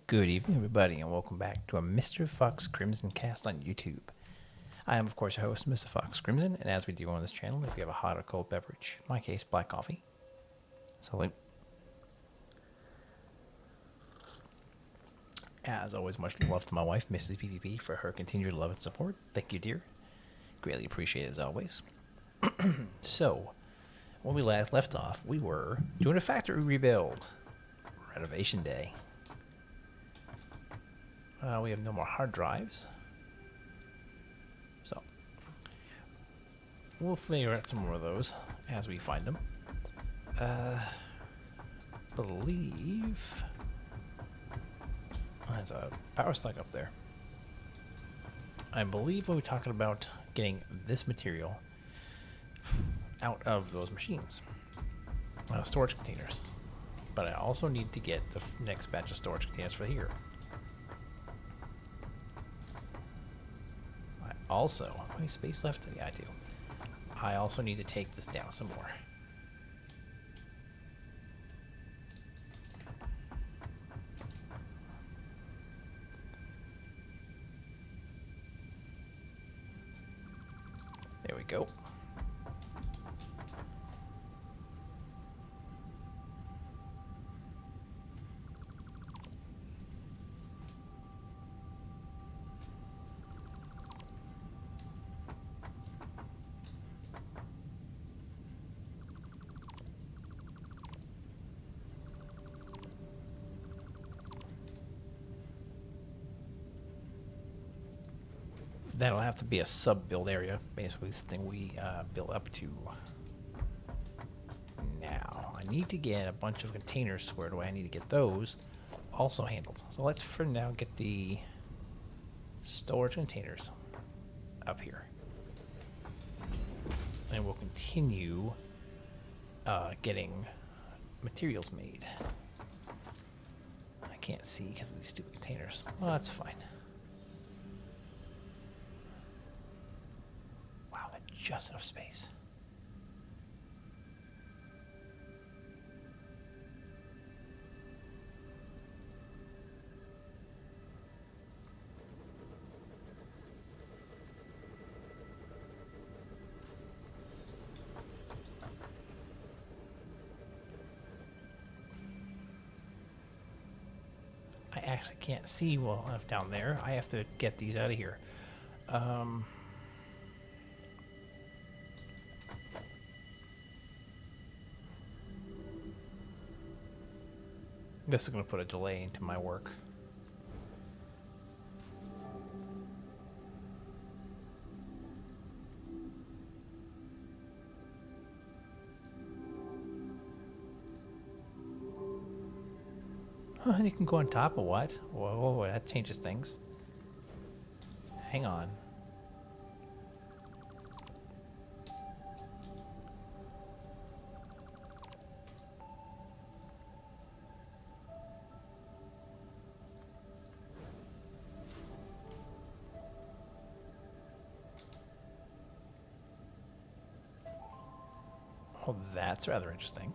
Good evening, everybody, and welcome back to a Mr. Fox Crimson cast on YouTube. I am, of course, your host, Mr. Fox Crimson, and as we do on this channel, if you have a hot or cold beverage, in my case, black coffee. Salute. As always, much love to my wife, Mrs. PvP, for her continued love and support. Thank you, dear. Greatly appreciated, as always. So, when we last left off, we were doing a factory rebuild. Renovation day. We have no more hard drives. So, we'll figure out some more of those as we find them. Believe there's a power stack up there. I believe we're talking about getting this material out of those machines, storage containers. But I also need to get the next batch of storage containers for here. Also, how many space left? Yeah, I do. I also need to take this down some more. There we go. That'll have to be a sub-build area, basically something we build up to. Now, I need to get a bunch of containers squared away. I need to get those also handled. So let's for now get the storage containers up here. And we'll continue getting materials made. I can't see because of these stupid containers. Well, that's fine. Just enough space. I actually can't see well enough down there. I have to get these out of here. This is going to put a delay into my work. Huh, you can go on top of what? Whoa, that changes things. Hang on. Oh, that's rather interesting.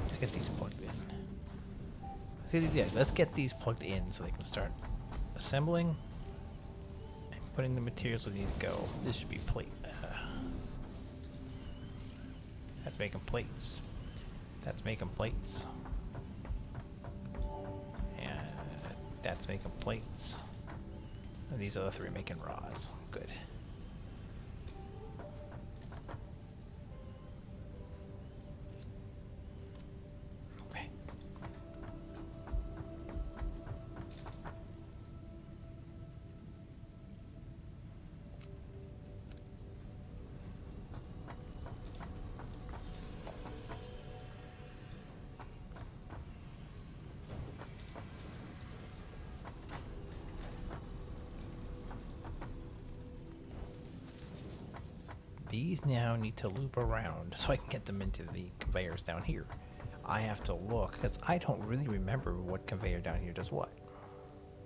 Let's get these plugged in. Let's get these plugged in so they can start assembling and putting the materials we need to go. This should be plate. That's making plates. That's making plates. And that's making plates. And these other three making rods. Good. Okay. These now need to loop around so I can get them into the conveyors down here. I have to look because I don't really remember what conveyor down here does what.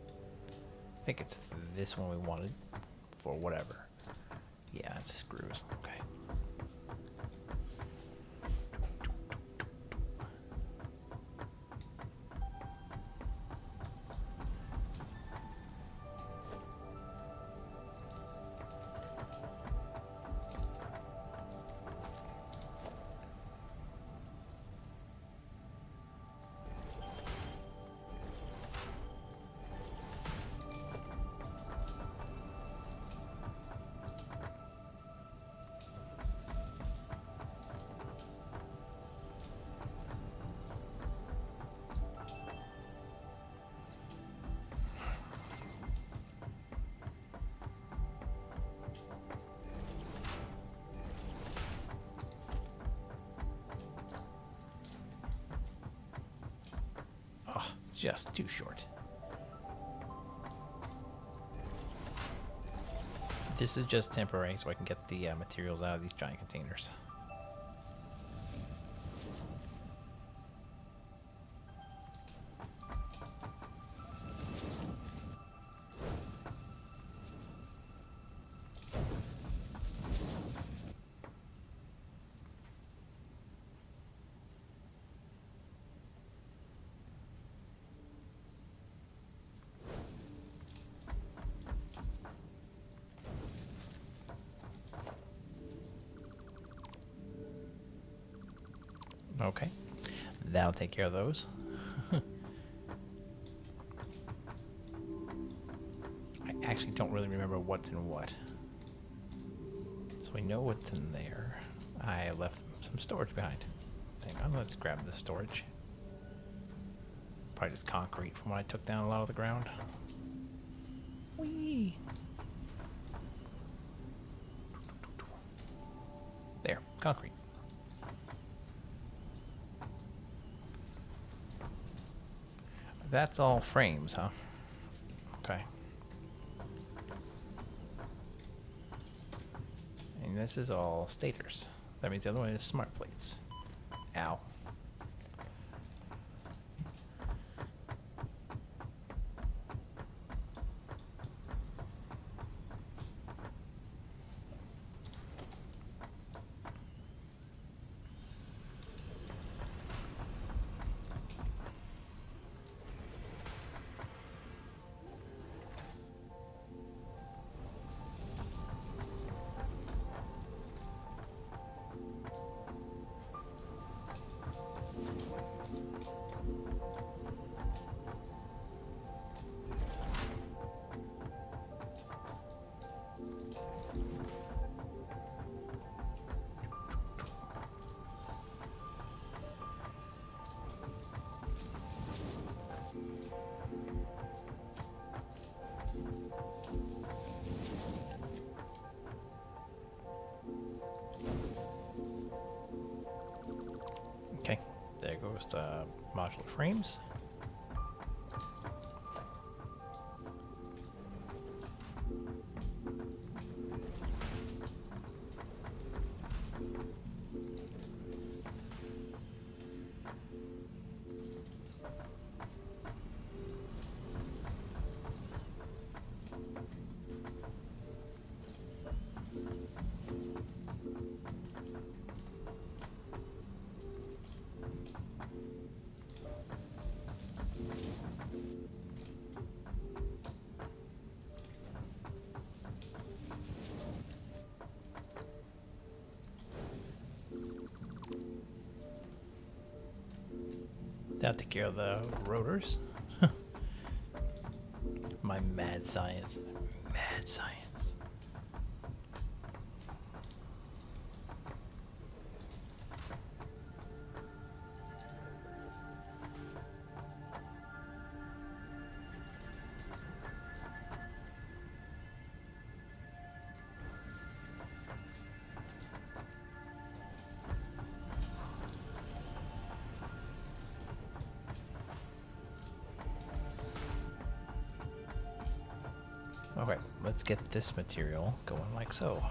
I think it's this one we wanted for whatever. Yeah, it's screws. Okay. Oh, just too short. This is just temporary so I can get the materials out of these giant containers. Okay, that'll take care of those. I actually don't really remember what's in what. So we know what's in there. I left some storage behind. Hang on, let's grab the storage. Probably just concrete from what I took down a lot of the ground. Whee! There, concrete. That's all frames, huh? Okay. And this is all stators. That means the other one is smart plates. Ow. There goes the modular frames. That'll take care of the rotors. My mad science. Mad science. Okay, let's get this material going like so.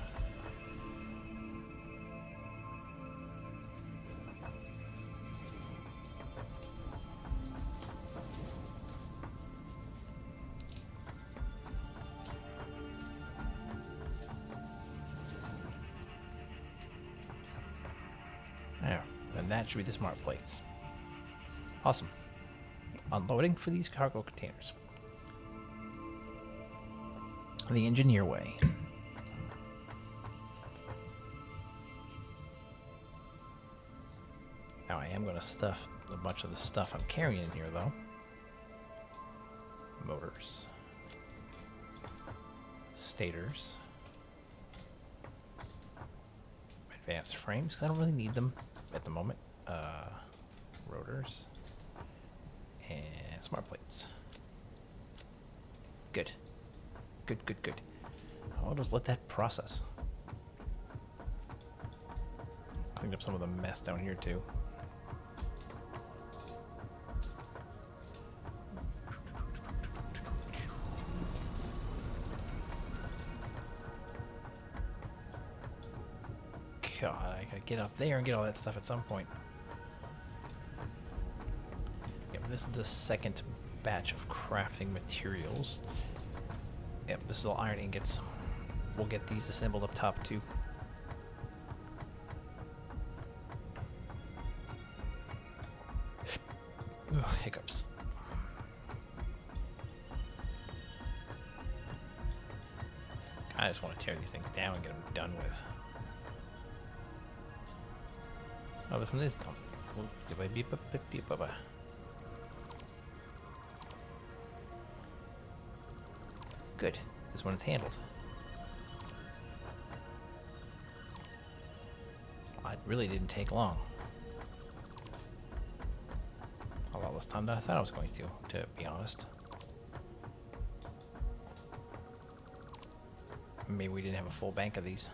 There, and that should be the smart plates. Awesome. Unloading for these cargo containers. The engineer way. Now I am going to stuff a bunch of the stuff I'm carrying in here, though. Motors. Stators. Advanced frames, because I don't really need them at the moment. Rotors. And smart plates. Good. Good, good, good. I'll just let that process. Cleaned up some of the mess down here, too. God, I gotta get up there and get all that stuff at some point. Yep, this is the second batch of crafting materials. Yep, this is all iron ingots. We'll get these assembled up top too. Ugh, hiccups. I just want to tear these things down and get them done with. Oh, this one is done. Good. This one is handled. It really didn't take long. A lot less time than I thought I was going to be honest. Maybe we didn't have a full bank of these.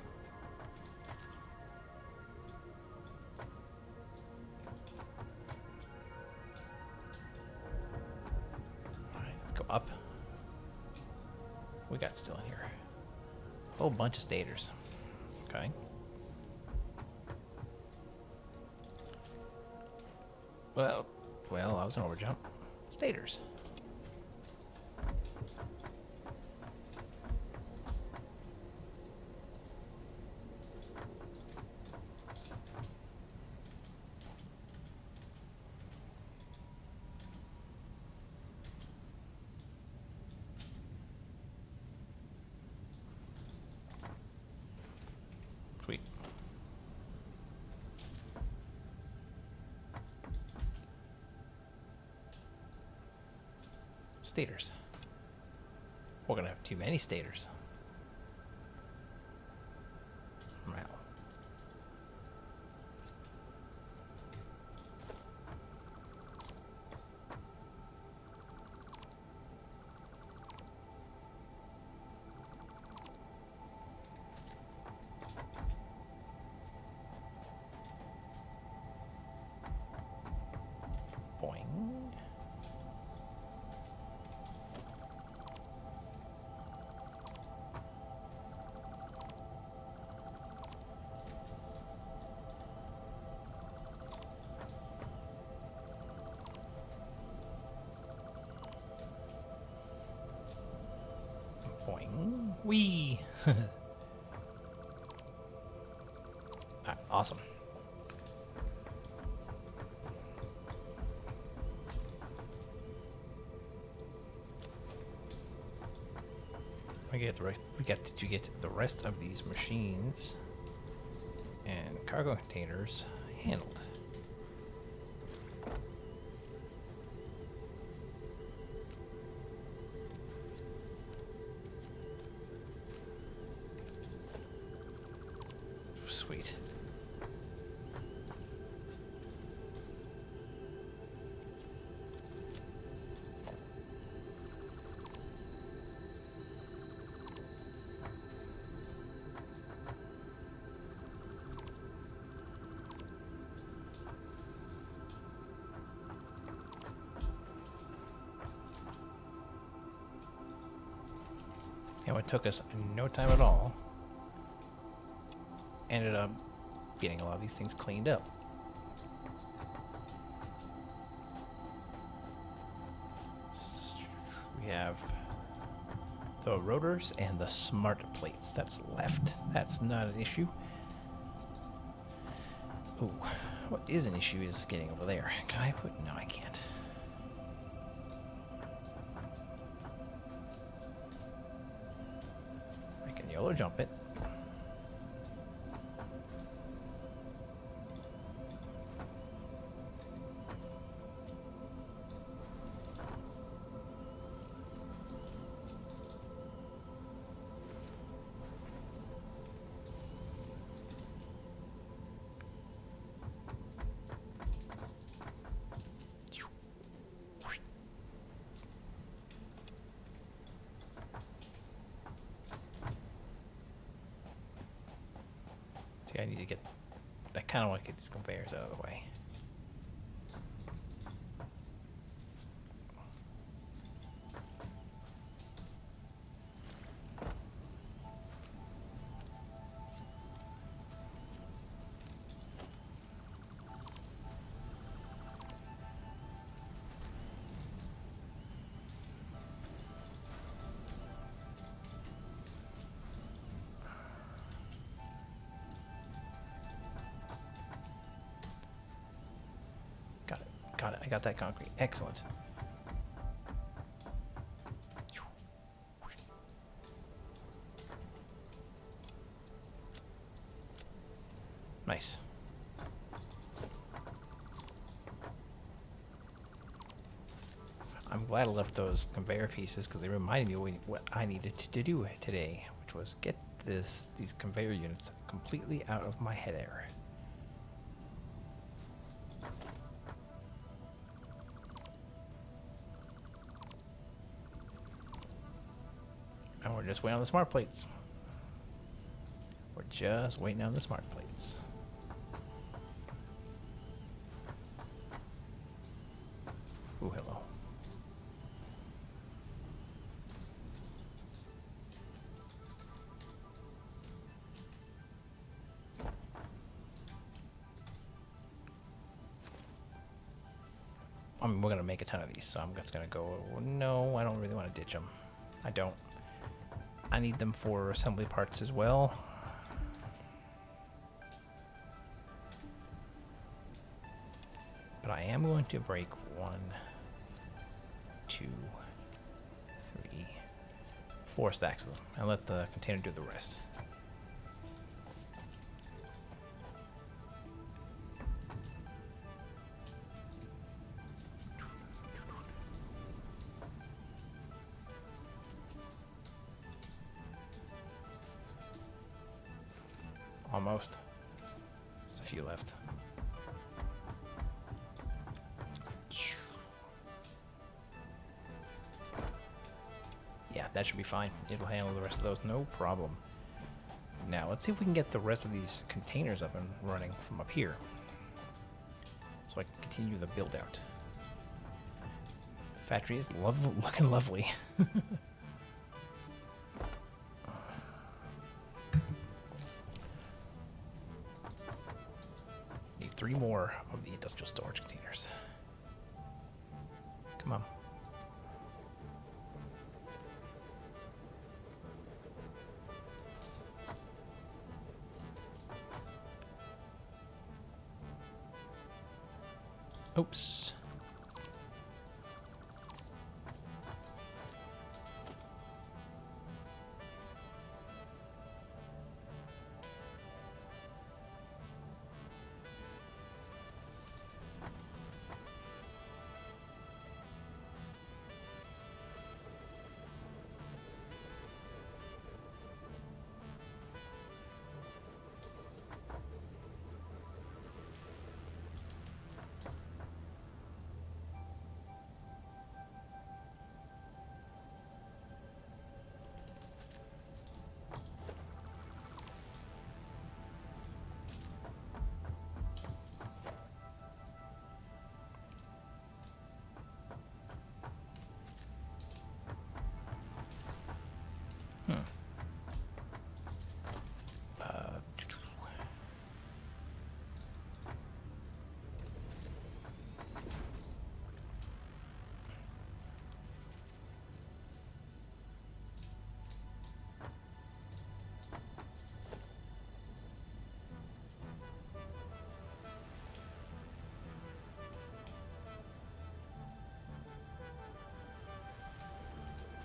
Alright, let's go up. We got still in here. A whole bunch of stators. Okay. Well, that was an overjump. Stators. Sweet. Stators. We're gonna have too many stators. Wow. Boing. Whee! Alright, awesome. We got to get the rest of these machines and cargo containers handled. Sweet. And it took us no time at all. Ended up getting a lot of these things cleaned up. We have the rotors and the smart plates that's left. That's not an issue. Ooh, what is an issue is getting over there. Can I put? No, I can't. I can YOLO jump it. See, I need to get... I kind of want to get these conveyors out of the way. Got it. I got that concrete. Excellent. Nice. I'm glad I left those conveyor pieces because they reminded me what I needed to do today, which was get these conveyor units completely out of my head area. And we're just waiting on the smart plates. We're just waiting on the smart plates. Ooh, hello. I mean, we're gonna make a ton of these, so I'm just gonna go, no, I don't really want to ditch them. I don't. I need them for assembly parts as well. But I am going to break 1, 2, 3, 4 stacks of them and let the container do the rest. Almost. There's a few left. Yeah, that should be fine. It'll handle the rest of those, no problem. Now, let's see if we can get the rest of these containers up and running from up here, so I can continue the build out. Factory is looking lovely. Need 3 more of the industrial storage containers. Come on. Oops.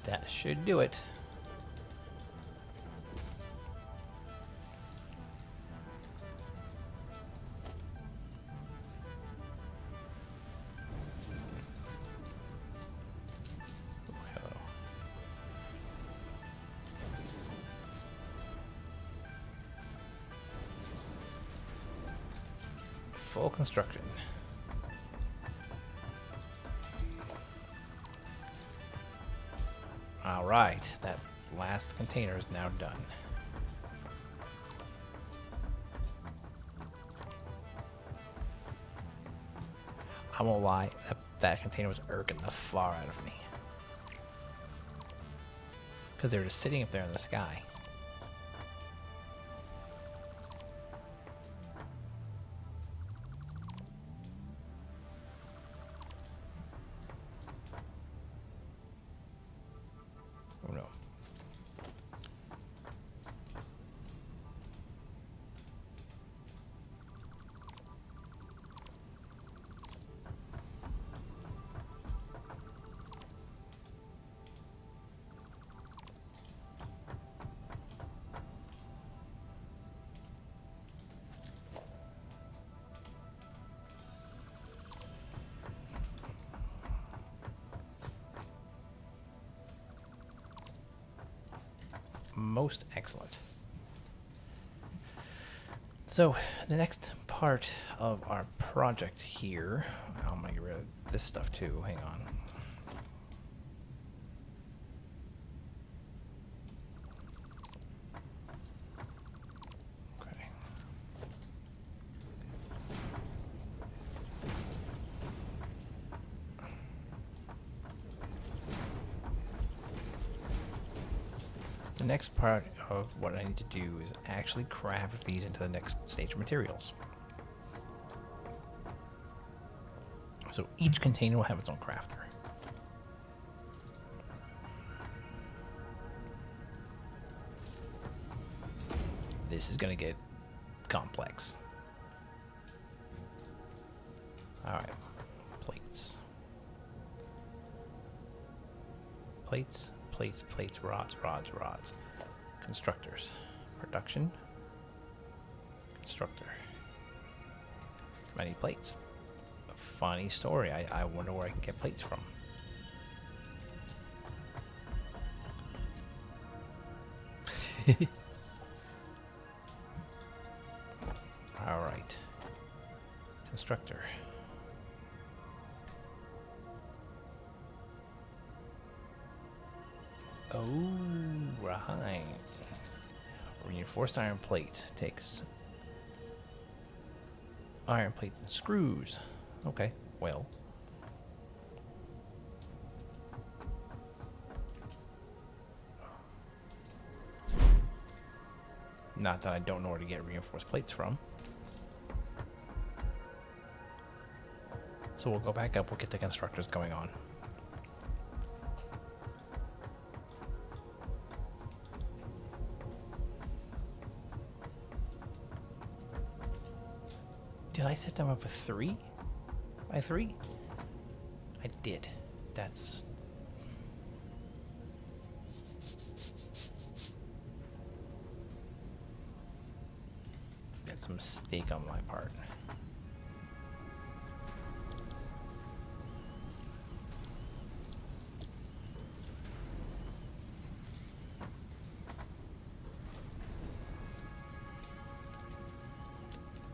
That should do it. Hello. Full construction. All right, that last container is now done. I won't lie, that container was irking the far out of me. Because they were just sitting up there in the sky. Oh no. Most excellent. So the next part of our project here, I'm gonna get rid of this stuff too. Hang on. Okay. The next part of what I need to do is actually craft these into the next stage of materials. So each container will have its own crafter. This is going to get complex. Alright, plates. Plates, plates, plates, rods, rods, rods. Constructors. Production. Constructor. I need plates. A funny story. I wonder where I can get plates from. Alright. Constructor. Oh, right. Reinforced iron plate takes iron plates and screws. Okay, well. Not that I don't know where to get reinforced plates from. So we'll go back up, we'll get the constructors going on. Did I set them up with 3? by 3? I did. That's... That's a mistake on my part.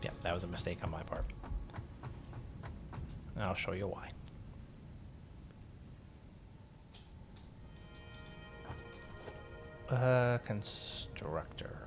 Yeah, that was a mistake on my part. And I'll show you why. Constructor.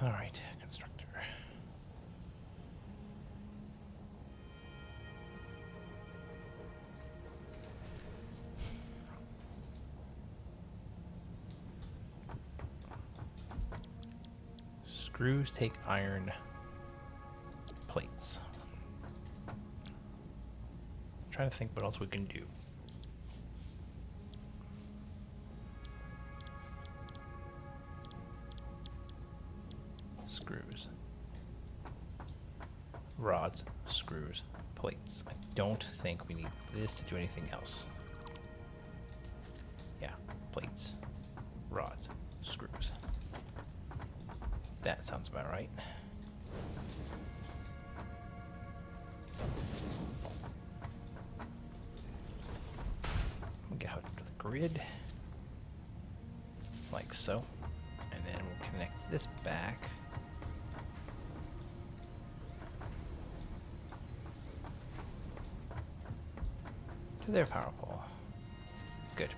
All right, constructor. Screws take iron plates. I'm trying to think what else we can do. Screws, rods, screws, plates. I don't think we need this to do anything else. Yeah, plates, rods, screws. That sounds about right. We'll get hooked to the grid, like so, and then we'll connect this back. To their power pole. Good.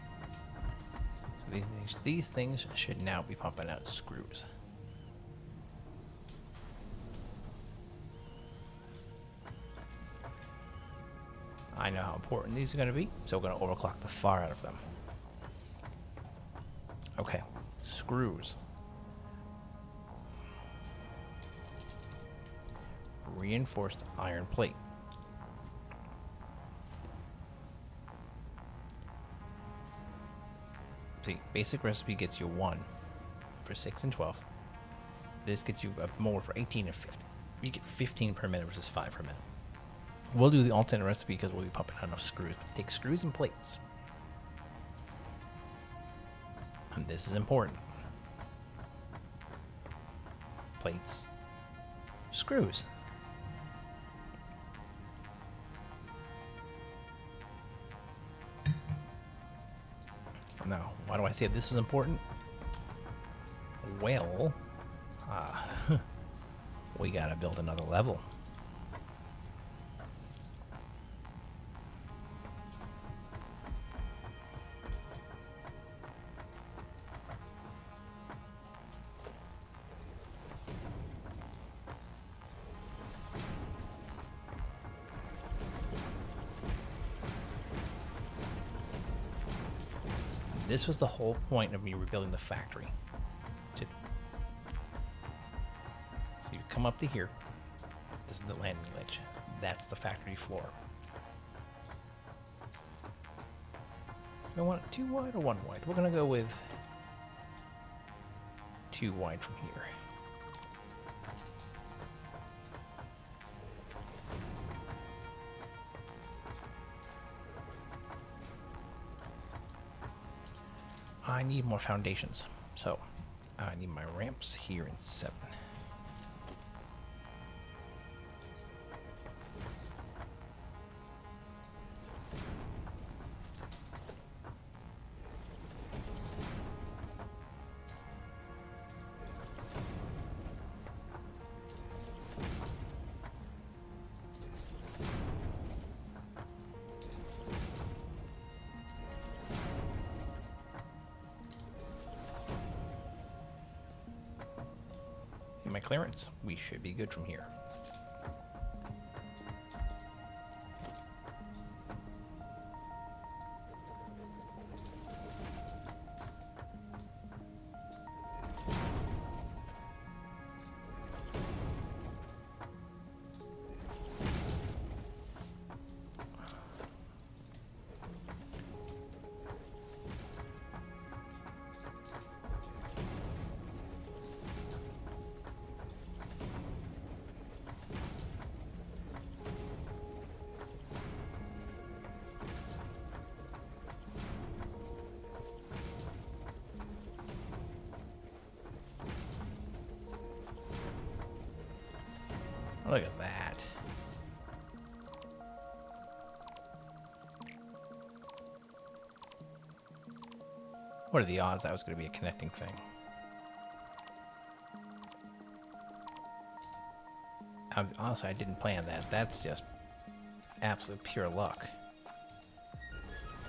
So these things should now be pumping out screws. I know how important these are going to be, so we're going to overclock the far out of them. Okay, screws. Reinforced iron plate. See, basic recipe gets you 1 for 6 and 12. This gets you a mold for 18 and 50. You get 15 per minute versus 5 per minute. We'll do the alternate recipe because we'll be pumping out enough screws. But take screws and plates. And this is important. Plates. Screws. Now, why do I say this is important? Well, we gotta build another level. This was the whole point of me rebuilding the factory. So you come up to here. This is the landing ledge. That's the factory floor. Do I want it 2 wide or 1 wide? We're gonna go with 2 wide from here. I need more foundations, so I need my ramps here in 7. My clearance, we should be good from here. Look at that. What are the odds that was going to be a connecting thing? Honestly, I didn't plan that. That's just absolute pure luck.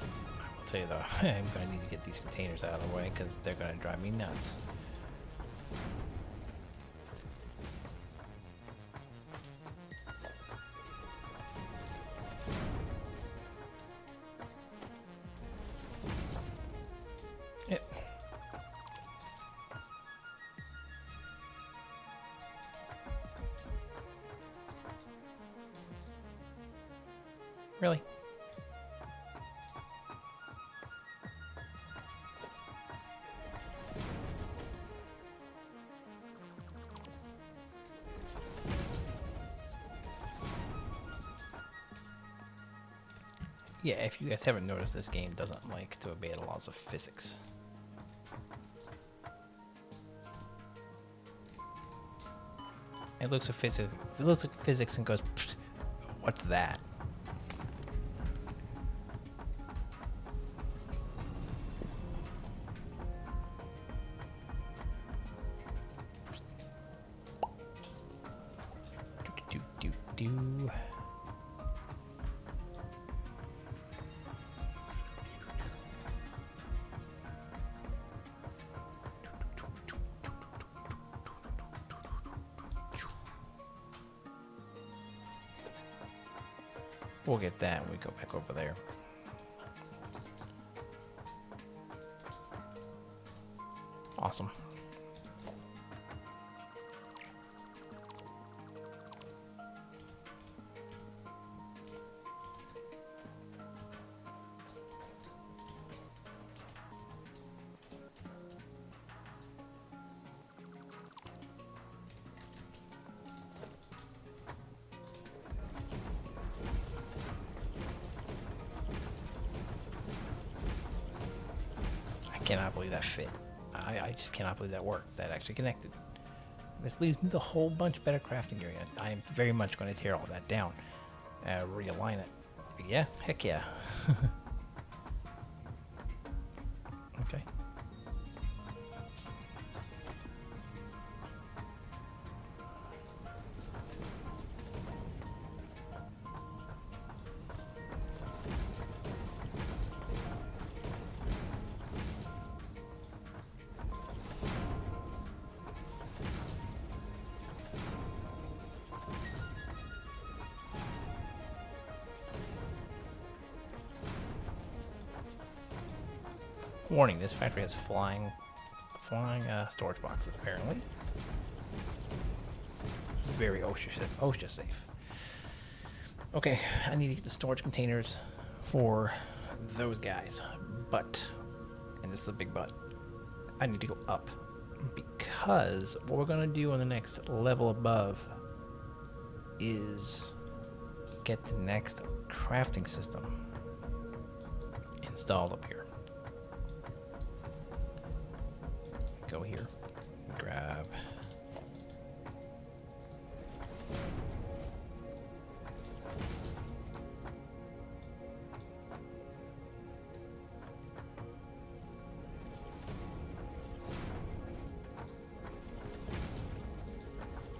I will tell you though, I'm going to need to get these containers out of the way because they're going to drive me nuts. Really? Yeah, if you guys haven't noticed, this game doesn't like to obey the laws of physics. It looks at physics. It looks at physics and goes, "What's that?" Do. We'll get that when we go back over there. Awesome. I cannot believe that fit. I just cannot believe that worked. That actually connected. This leaves me with a whole bunch better crafting area. I am very much going to tear all that down. Realign it. Yeah, heck yeah. Okay. Warning, this factory has flying storage boxes, apparently. Very OSHA safe. Okay, I need to get the storage containers for those guys. But, and this is a big but, I need to go up. Because what we're going to do on the next level above is get the next crafting system installed up here. Go here, grab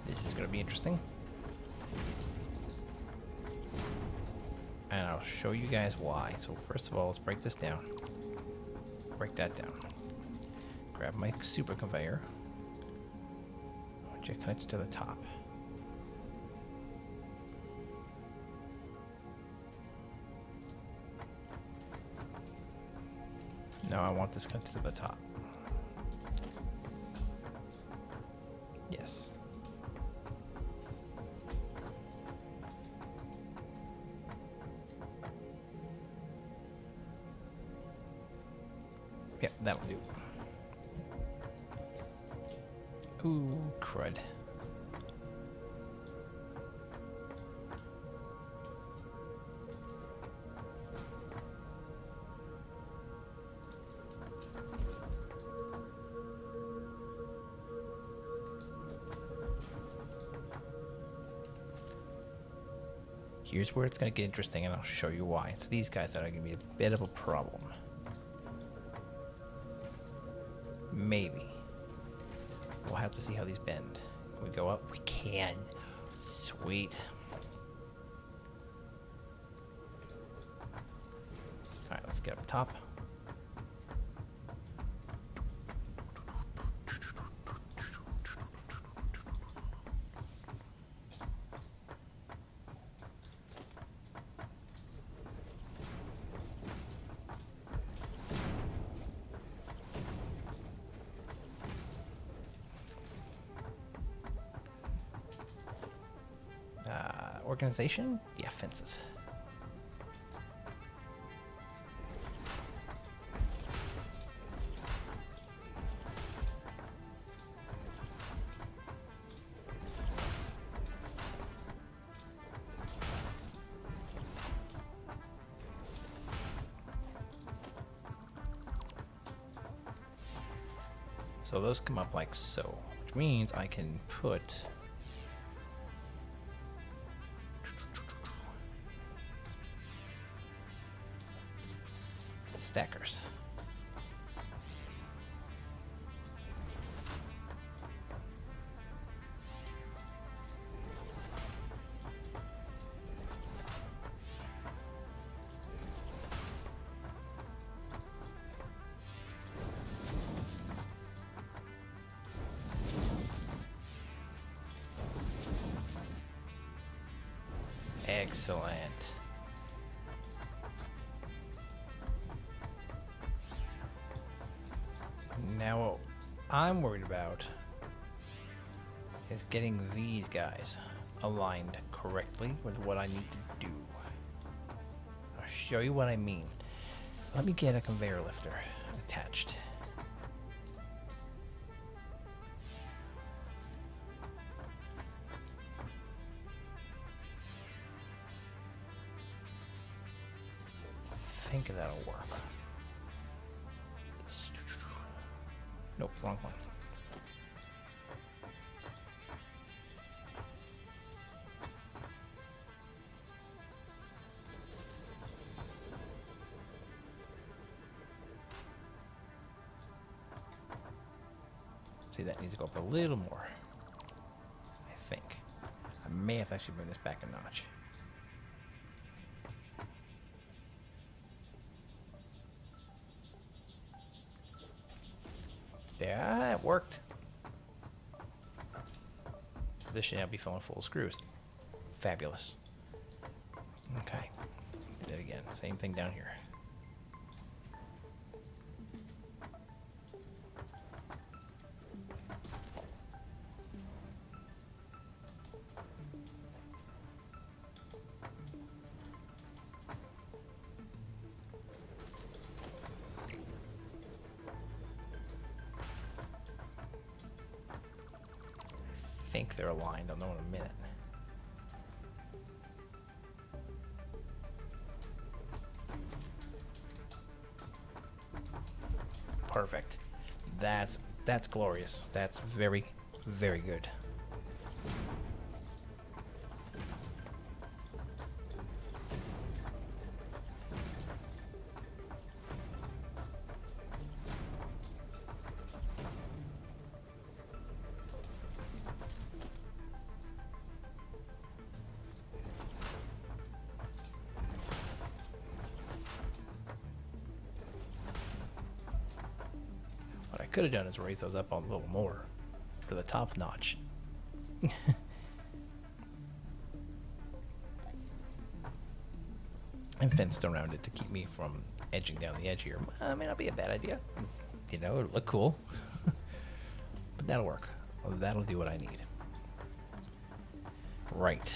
this. Is going to be interesting, and I'll show you guys why. So first of all, let's break this down. Break that down. Grab my super conveyor, which I connected to the top. Now I want this connected to the top. Yes. Yep, that'll do. Ooh, crud. Here's where it's going to get interesting, and I'll show you why. It's these guys that are going to be a bit of a problem. Maybe. We'll have to see how these bend. Can we go up? We can. Sweet. Alright, let's get up top. Organization? Yeah, fences. So those come up like so, which means I can put stackers. Excellent. Now what I'm worried about is getting these guys aligned correctly with what I need to do. I'll show you what I mean. Let me get a conveyor lifter attached. I think that'll work. Nope, wrong one. See, that needs to go up a little more. I think. I may have to actually bring this back a notch. Yeah, it worked. This should now be filling full of screws. Fabulous. Okay. Do that again. Same thing down here. I think they're aligned. I'll know in a minute. Perfect. That's glorious. That's very, very good. What I could have done is raise those up a little more for the top notch. And fenced around it to keep me from edging down the edge here. May not be a bad idea. You know, it'll look cool. But that'll work. That'll do what I need. Right.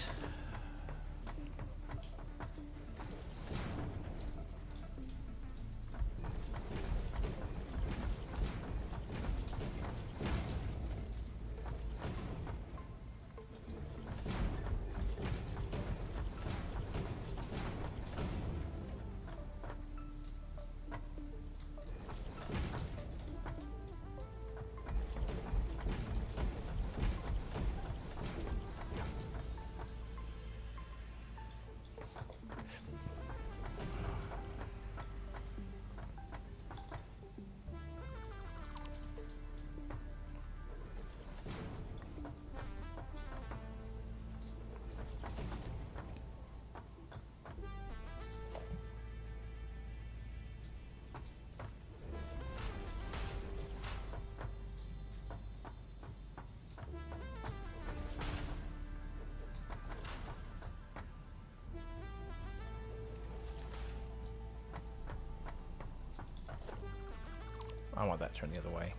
turn the other way.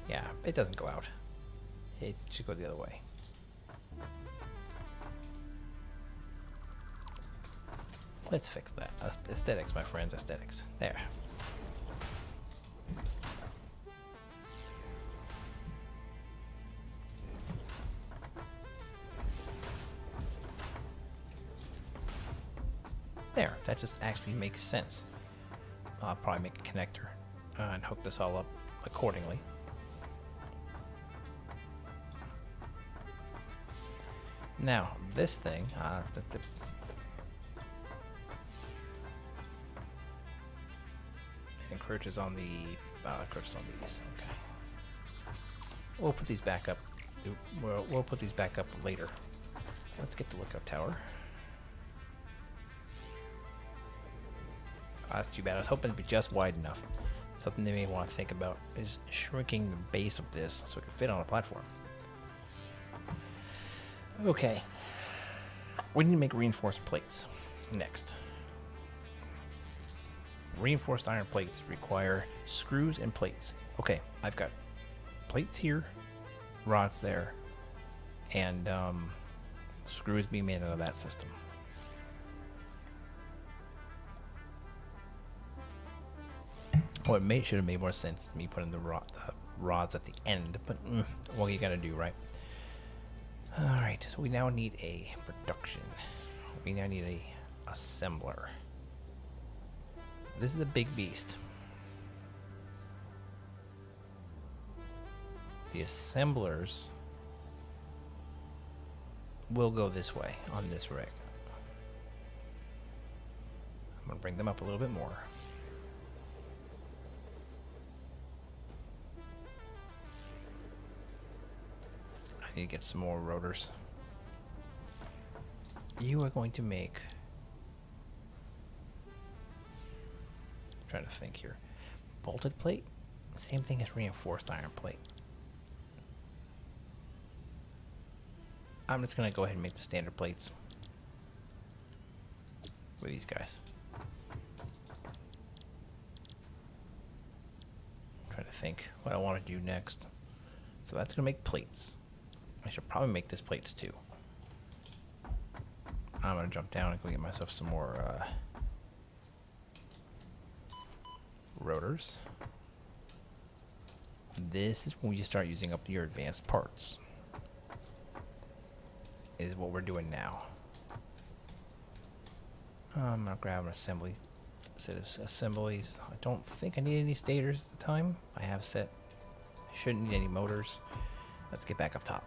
Yeah, it doesn't go out. It should go the other way. Let's fix that. Aesthetics, my friends, aesthetics. There. There, that just actually makes sense. I'll probably make a connector and hook this all up accordingly. Now, this thing, encroaches on the, encroaches on these. Okay. We'll put these back up. We'll put these back up later. Let's get the lookout tower. Oh, that's too bad. I was hoping to be just wide enough. Something they may want to think about is shrinking the base of this so it can fit on a platform. Okay. We need to make reinforced plates next. Reinforced iron plates require screws and plates. Okay, I've got plates here, rods there, and screws being made out of that system. Well, it should have made more sense me putting the rods at the end, but well, you gotta do, right? Alright, so we now need a production. We now need a assembler. This is a big beast. The assemblers will go this way on this rig. I'm gonna bring them up a little bit more. I need to get some more rotors. You are going to make... I'm trying to think here. Bolted plate? Same thing as reinforced iron plate. I'm just going to go ahead and make the standard plates with these guys. I'm trying to think what I want to do next. So that's going to make plates. I should probably make this plates too. I'm going to jump down and go get myself some more rotors. This is when you start using up your advanced parts. Is what we're doing now. I'm gonna grab an assembly set of assemblies. I don't think I need any stators at the time. I have set. I shouldn't need any motors. Let's get back up top.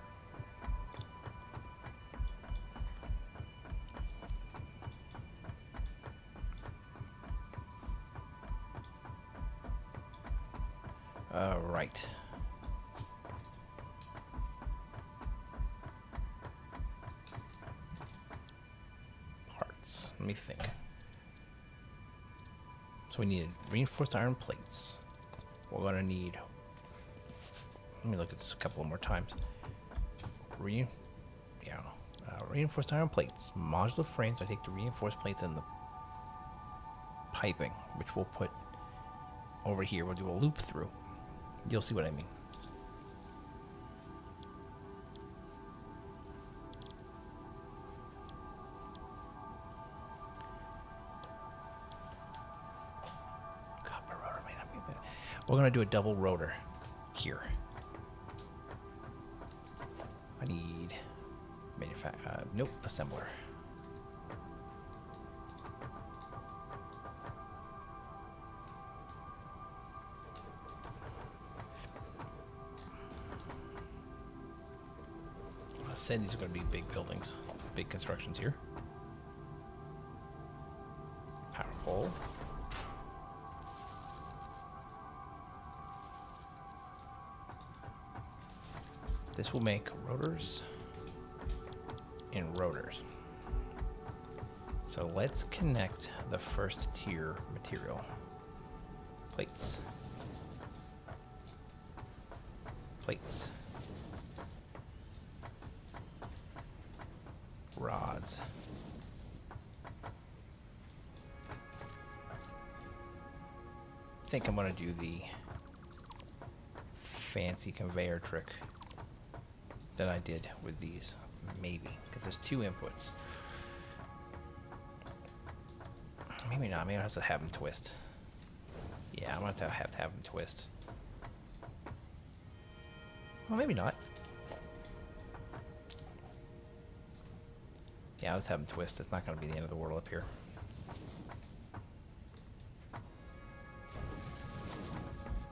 Right. Parts. Let me think. So we need reinforced iron plates. We're gonna need. Let me look at this a couple more times. Reinforced iron plates. Modular frames. I take the reinforced plates and the piping, which we'll put over here. We'll do a loop through. You'll see what I mean. Copper rotor may not be bad. We're gonna do a double rotor here. I need nope, assembler. I said these are going to be big buildings, big constructions here. Power pole. This will make rotors and rotors. So let's connect the first tier material. Plates. Plates. Rods. think I'm gonna do the fancy conveyor trick that I did with these. Maybe, because there's 2 inputs. Maybe not. Maybe I have to have them twist. Yeah, I'm gonna have to have them twist. Well, maybe not. Yeah, let's have them twist. It's not gonna be the end of the world up here.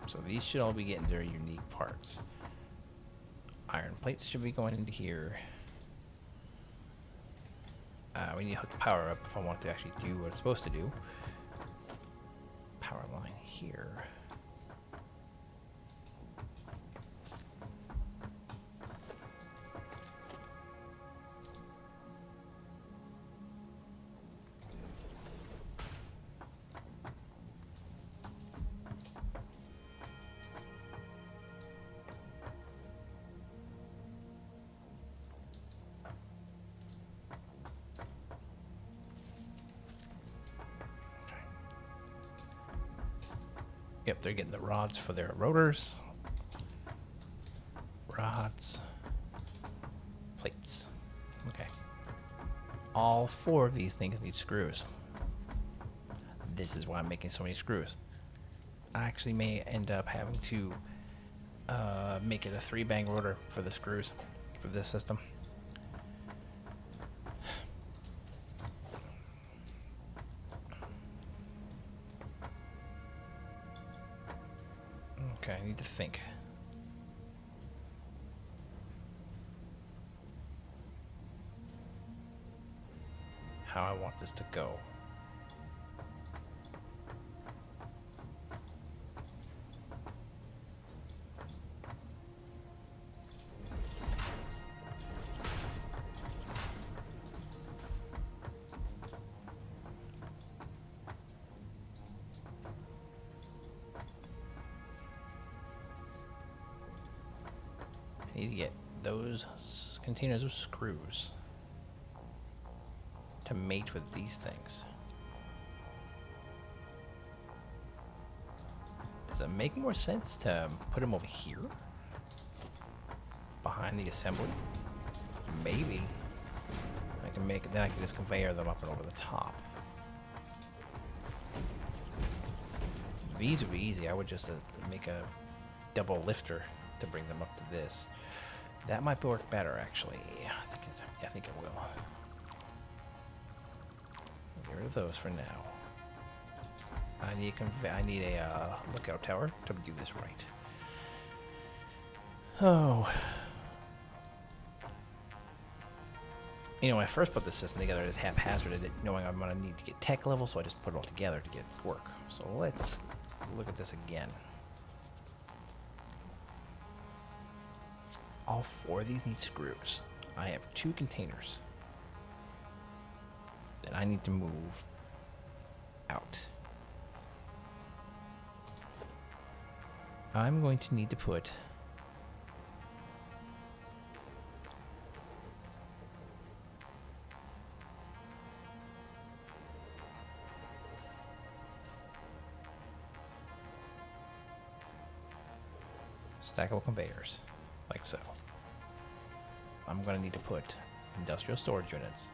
So these should all be getting their unique parts. Iron plates should be going into here. We need to hook the power up if I want to actually do what it's supposed to do. Power line here. Yep, they're getting the rods for their rotors. Rods. Plates. Okay. All 4 of these things need screws. This is why I'm making so many screws. I actually may end up having to make it a 3-bang rotor for the screws for this system. Okay, I need to think. How I want this to go. I need to get those containers of screws to mate with these things. Does it make more sense to put them over here? Behind the assembly? Maybe. I can make, then I can just conveyor them up and over the top. These would be easy. I would just make a double lifter to bring them up to this. That might work better, actually. I think it will. Get rid of those for now. I need a lookout tower to do this right. Oh. You know, when I first put the system together, I just haphazarded it, knowing I'm going to need to get tech level, so I just put it all together to get it to work. So let's look at this again. All 4 of these need screws. I have 2 containers that I need to move out. I'm going to need to put stackable conveyors, like so. I'm going to need to put industrial storage units.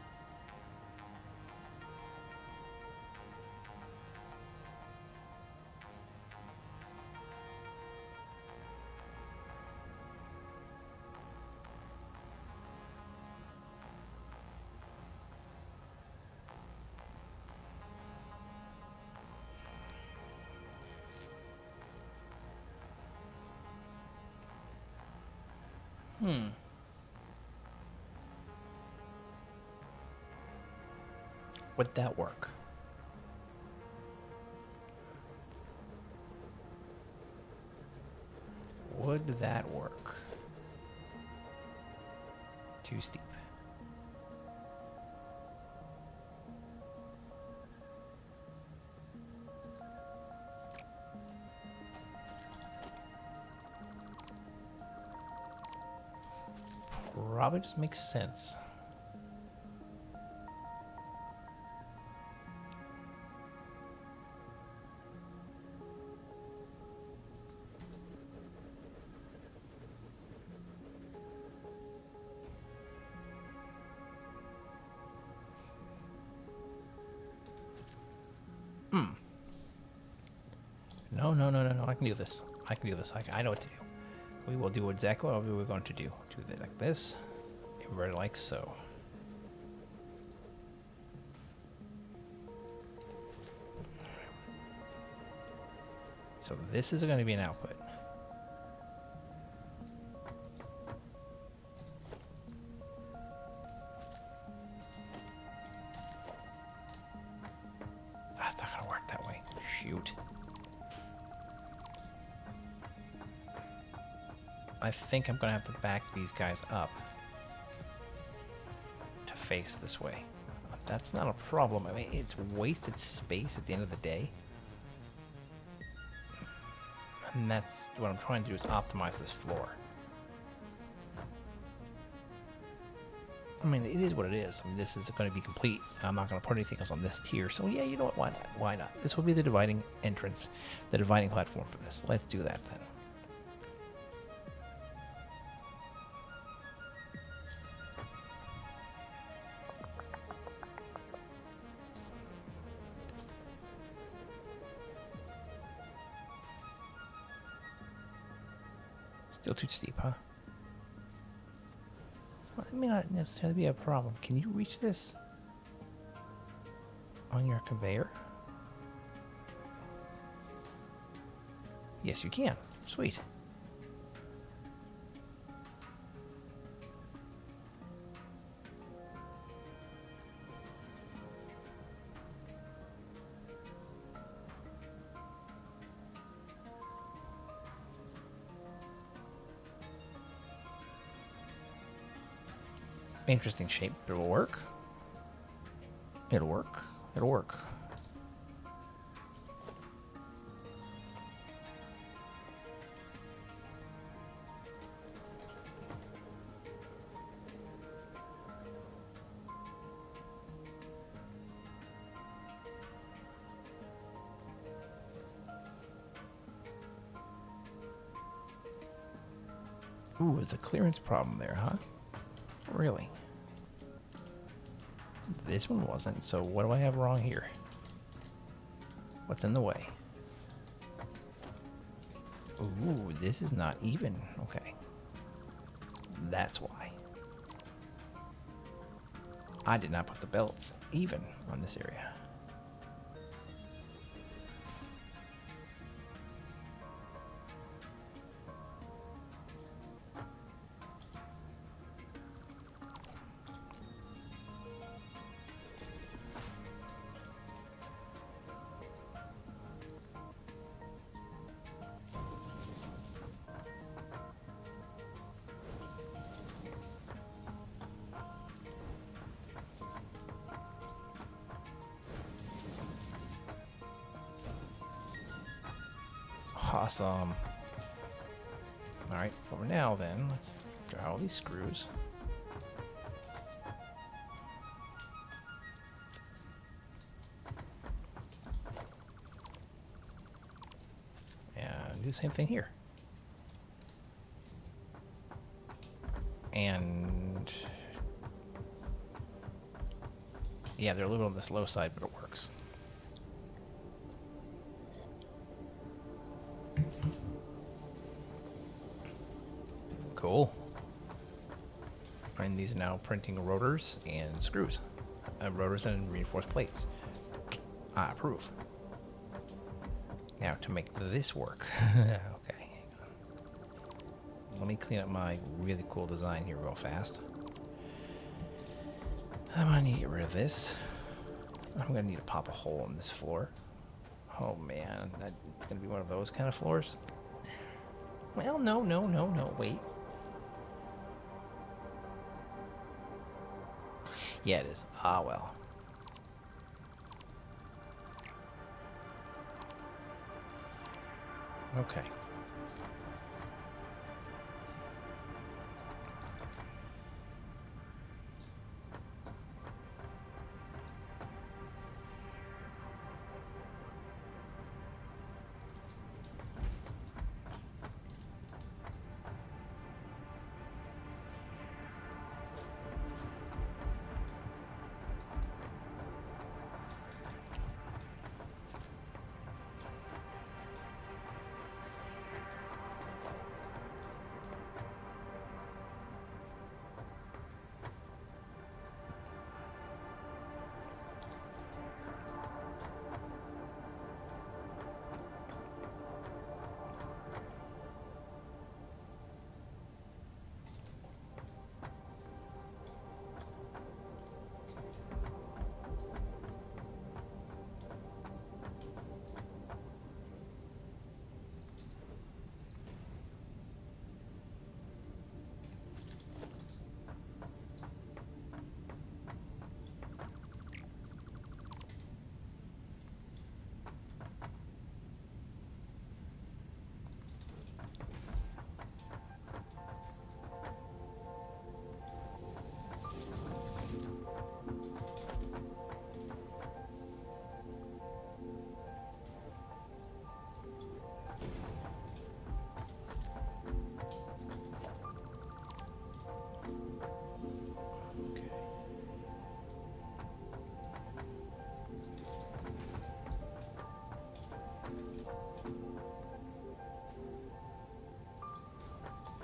Would that work? Would that work? Too steep. Probably just makes sense. No, no, no, no, no. I can do this. I can do this. I know what to do. We will do exactly what we were going to do. Do it like this. Invert it like so. So this is going to be an output. That's not going to work that way. Shoot. I think I'm going to have to back these guys up to face this way. That's not a problem. I mean, it's wasted space at the end of the day. And that's what I'm trying to do, is optimize this floor. I mean, it is what it is. I mean, this is going to be complete. I'm not going to put anything else on this tier. So yeah, you know what? Why not? Why not? This will be the dividing entrance, the dividing platform for this. Let's do that then. Still too steep, huh? Well, it may not necessarily be a problem. Can you reach this on your conveyor? Yes, you can. Sweet. Interesting shape. It'll work. It'll work. It'll work. Ooh, there's a clearance problem there, huh? Really? This one wasn't, so what do I have wrong here? What's in the way? Ooh, this is not even. Okay. That's why. I did not put the belts even on this area. Awesome. Alright, for now then, let's grab all these screws. And do the same thing here. And yeah, they're a little on the slow side, but it works. Cool. And these are now printing rotors and screws. Rotors and reinforced plates. I approve. Now to make this work. Okay, hang on. Let me clean up my really cool design here real fast. I'm gonna need to get rid of this. I'm gonna need to pop a hole in this floor. Oh man, it's gonna be one of those kind of floors. Well, no, no, no, no, wait. Yeah, it is. Ah, well. Okay.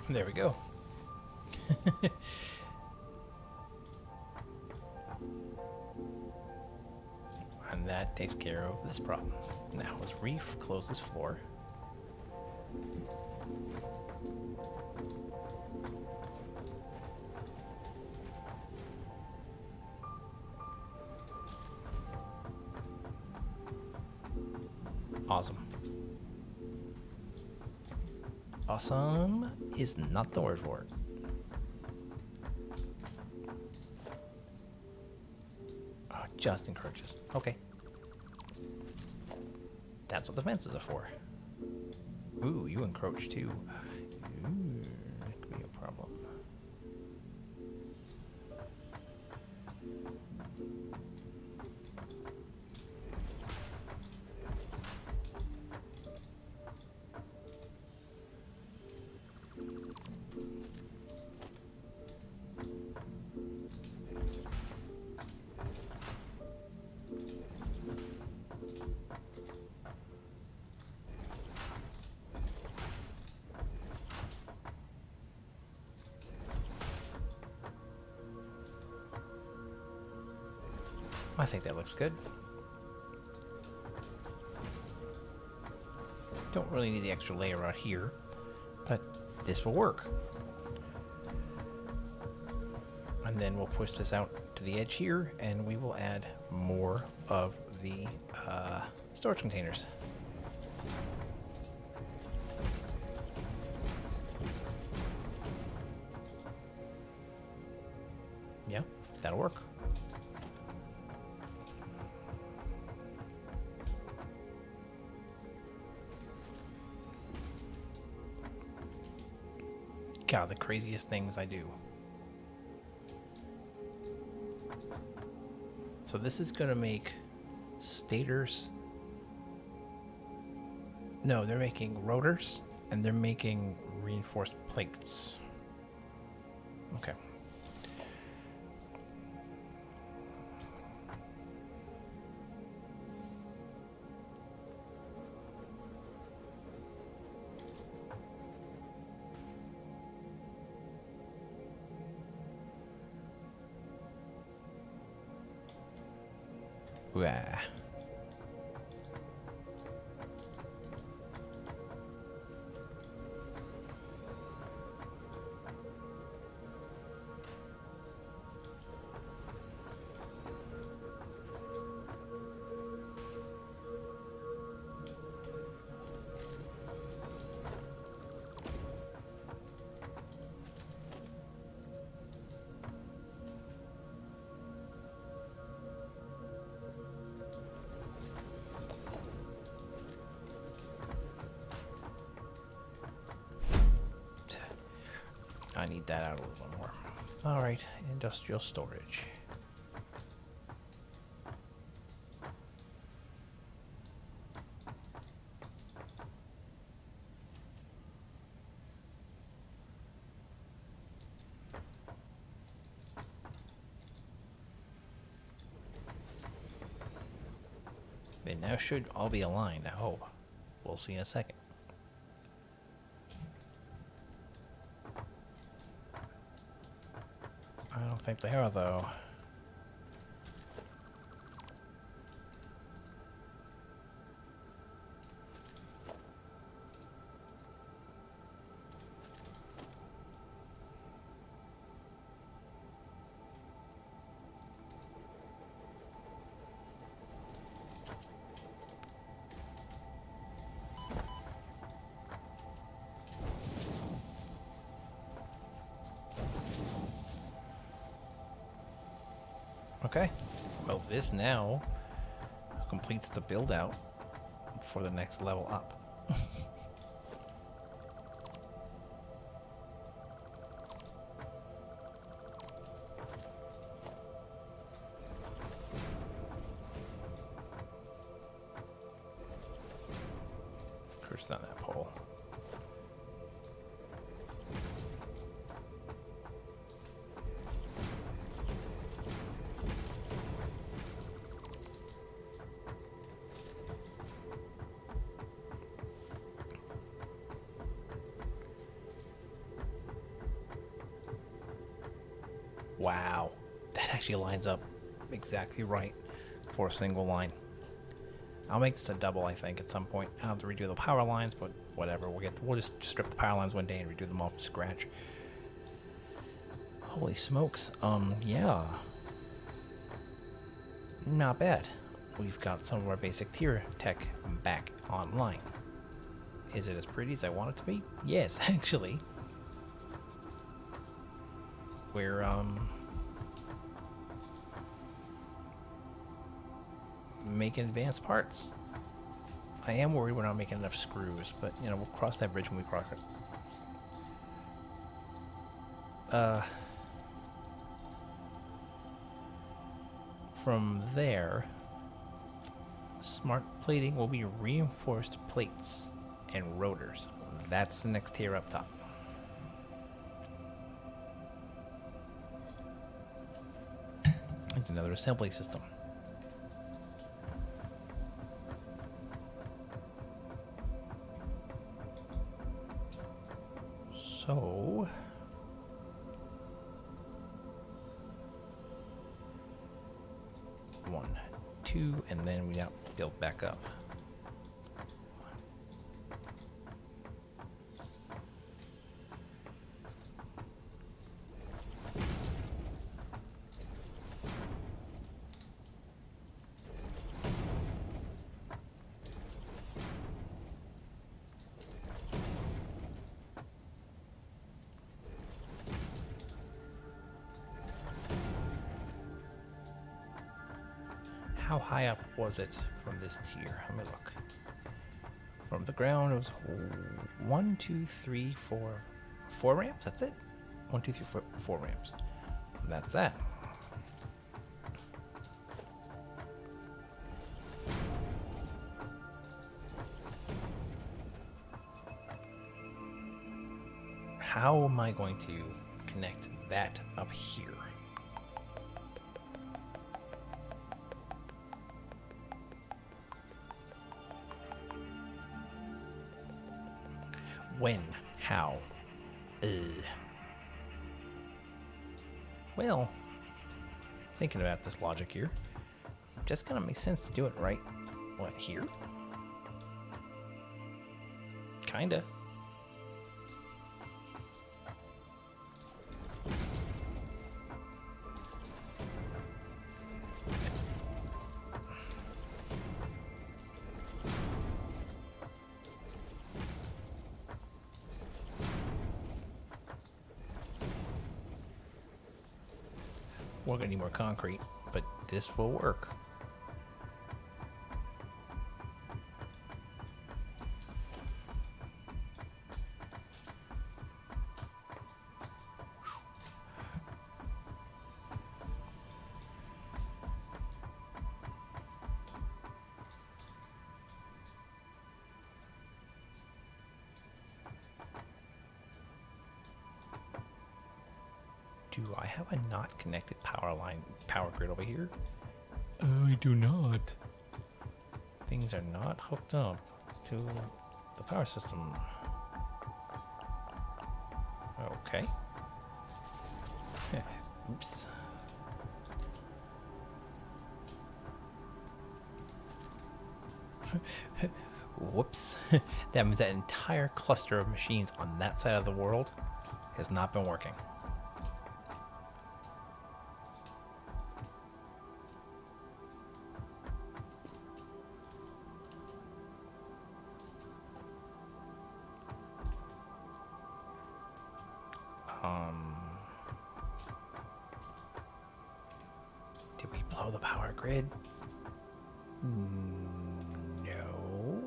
There we go. And that takes care of this problem. Now let's close this floor. Awesome. Awesome is not the word for it. Oh, just encroaches. Okay. That's what the fences are for. Ooh, you encroach too. Ooh, that could be a problem. I think that looks good. Don't really need the extra layer out here, but this will work. And then we'll push this out to the edge here, and we will add more of the storage containers. Yeah, that'll work. God, the craziest things I do. So this is going to make stators. No, they're making rotors, and they're making reinforced plates. Okay. Wah. I need that out a little more. All right, industrial storage. They now should all be aligned, I hope. We'll see in a second. I don't think they are, though. Okay, well this now completes the build out for the next level up. Curse on that pole. Wow. That actually lines up exactly right for a single line. I'll make this a double, I think, at some point. I'll have to redo the power lines, but whatever. We'll just strip the power lines one day and redo them all from scratch. Holy smokes. Yeah. Not bad. We've got some of our basic tier tech back online. Is it as pretty as I want it to be? Yes, actually. We're, making advanced parts. I am worried we're not making enough screws, but, you know, we'll cross that bridge when we cross it. From there, smart plating will be reinforced plates and rotors. That's the next tier up top. It's another assembly system. So, one, two, and then we build back up. How high up was it from this tier? Let me look. From the ground, it was 1, 2, 3, 4, 4 ramps. That's it. 1, 2, 3, 4, 4 ramps. And that's that. How am I going to connect that up here? When? How? Well, thinking about this logic here, just gonna make sense to do it right. What, here? Kinda. We're gonna need more concrete, but this will work. Do I have a not connected power grid over here? I do not. Things are not hooked up to the power system. Okay. Oops. Whoops. That means that entire cluster of machines on that side of the world has not been working. Did we blow the power grid? No.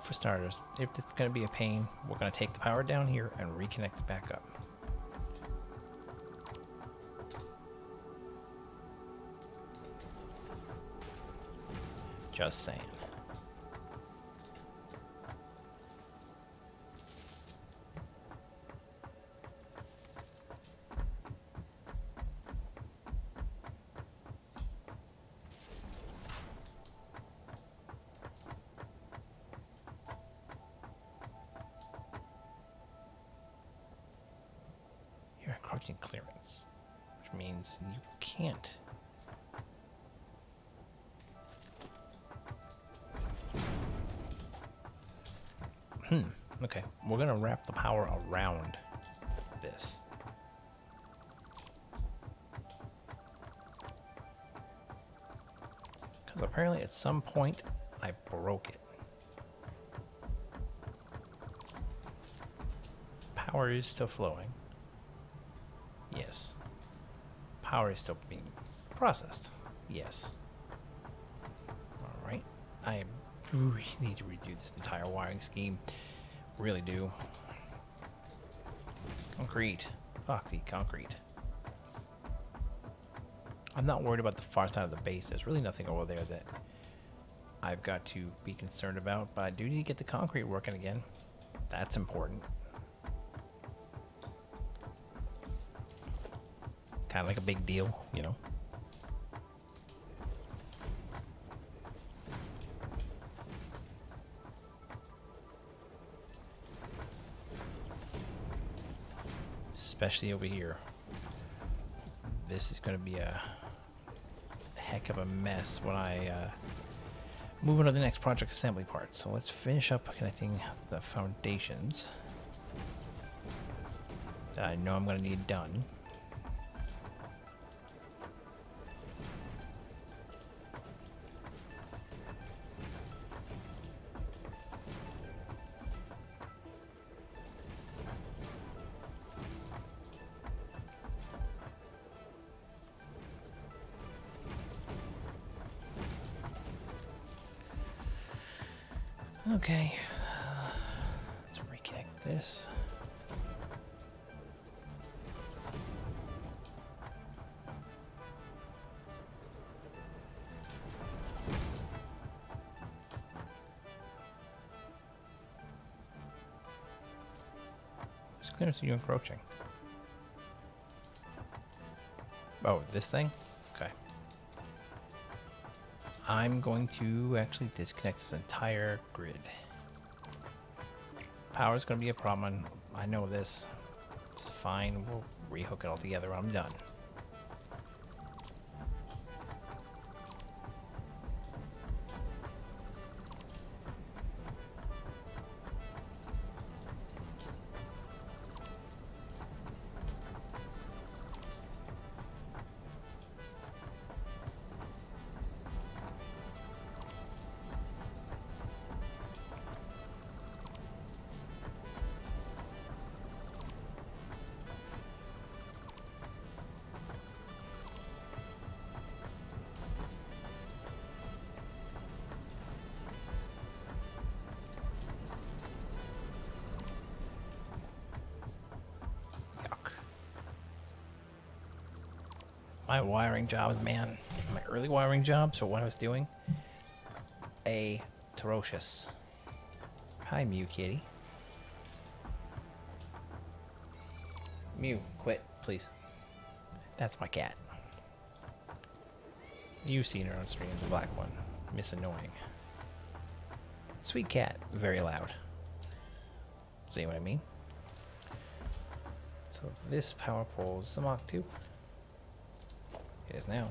For starters, if it's going to be a pain, we're going to take the power down here and reconnect it back up. Just saying. approaching clearance, which means you can't. Okay, we're gonna wrap the power around this. Because apparently at some point I broke it. Power is still flowing. Yes. Power is still being processed. Yes. Alright. I really need to redo this entire wiring scheme. Really do. Concrete. Foxy concrete. I'm not worried about the far side of the base. There's really nothing over there that I've got to be concerned about, but I do need to get the concrete working again. That's important. Kind of like a big deal, you know? Especially over here. This is going to be a heck of a mess when I move on to the next project assembly part. So let's finish up connecting the foundations that I know I'm going to need done. Okay, let's reconnect this. Just clearance are you encroaching? Oh, this thing? Okay. I'm going to actually disconnect this entire grid. Power's going to be a problem. I know this. It's fine. We'll rehook it all together. I'm done. My wiring jobs, man. My early wiring jobs for what I was doing. Atrocious. Hi, Mew kitty. Mew, quit, please. That's my cat. You've seen her on stream, the black one. Miss Annoying. Sweet cat, very loud. See what I mean? So this power pole is the Mach 2. It is now.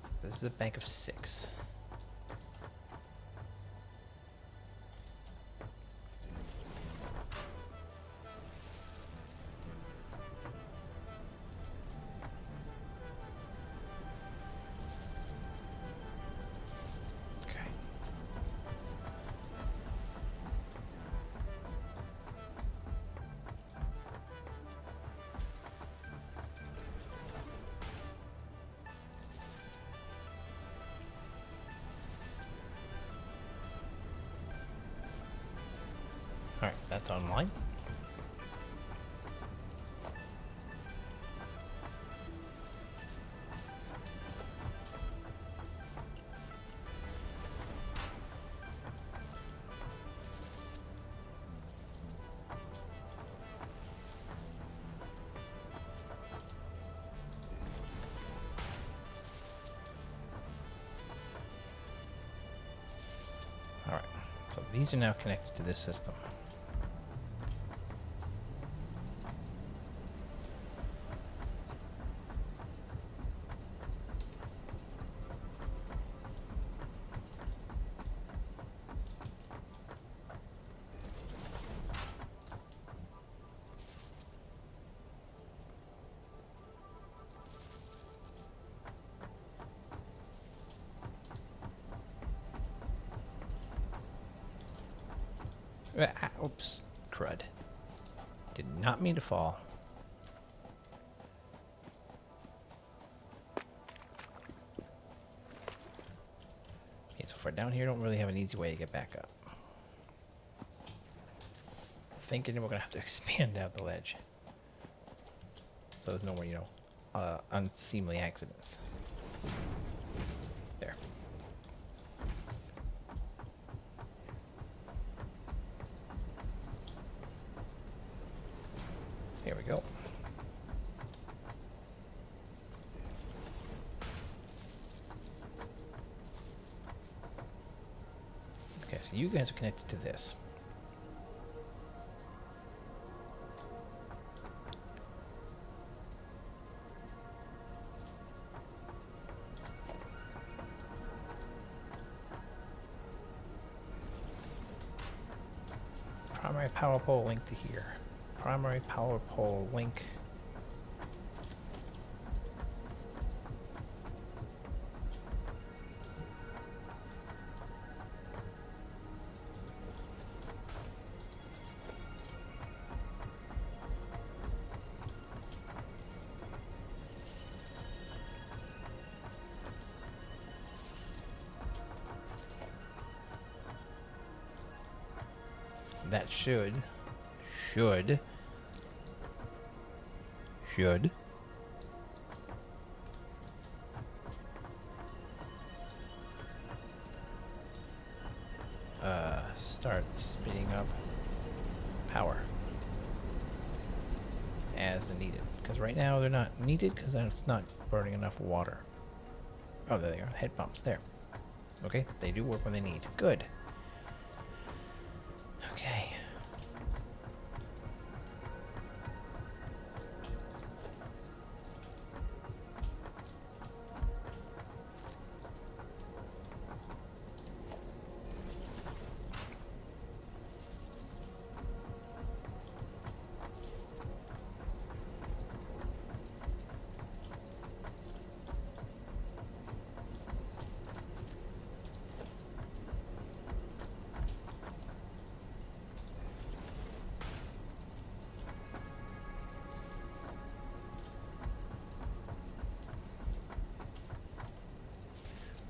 So this is a bank of 6. Okay. Alright, that's online. Alright, so these are now connected to this system. Oops. Crud. Did not mean to fall. Okay, so far down here, don't really have an easy way to get back up. Thinking we're gonna have to expand out the ledge. So there's no more, you know, unseemly accidents. There. There we go. Okay, so you guys are connected to this. Primary power pole link to here. Primary power pole link. That should start speeding up power as needed. Because right now they're not needed because it's not burning enough water. Oh, there they are. Head pumps there. Okay, they do work when they need. Good. Okay.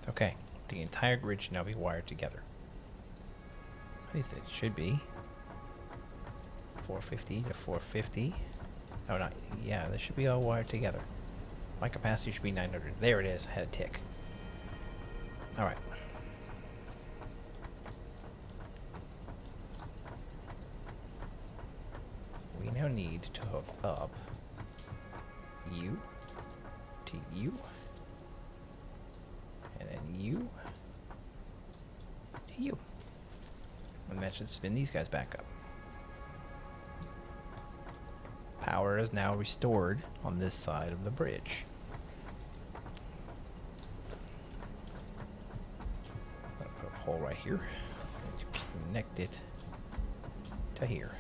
Okay, the entire grid should now be wired together. At least it should be. 450 to 450. Oh, not, yeah, they should be all wired together. My capacity should be 900. There it is, had a tick. Alright. We now need to hook up you to you. And then you to you. And that should spin these guys back up. Power is now restored on this side of the bridge. I'll put a hole right here. Connect it to here.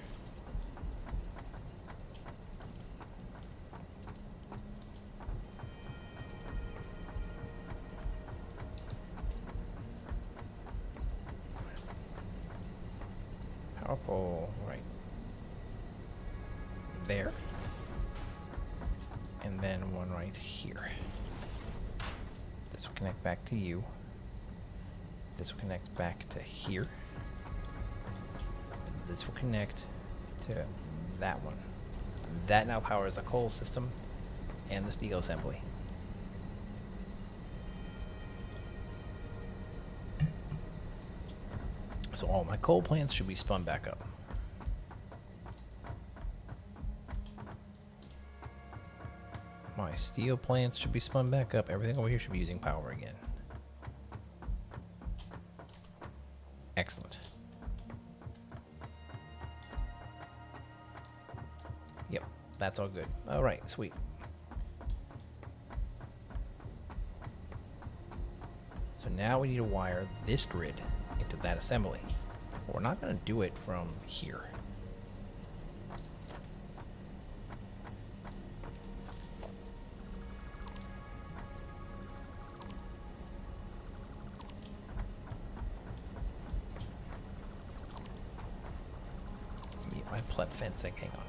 Power pole right there, and then one right here. This will connect back to you. This will connect back to here. This will connect to that one. That now powers the coal system and the steel assembly. So all my coal plants should be spun back up. My steel plants should be spun back up. Everything over here should be using power again. Excellent. Yep, that's all good. All right, sweet. So now we need to wire this grid into that assembly. We're not going to do it from here. I pleb fencing. Hang on.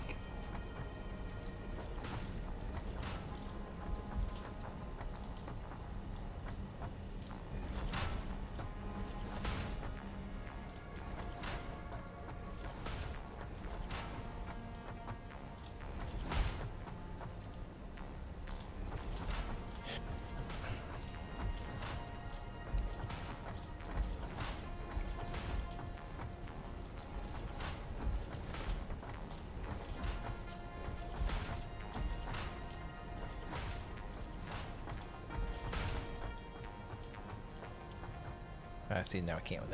See, now I can't with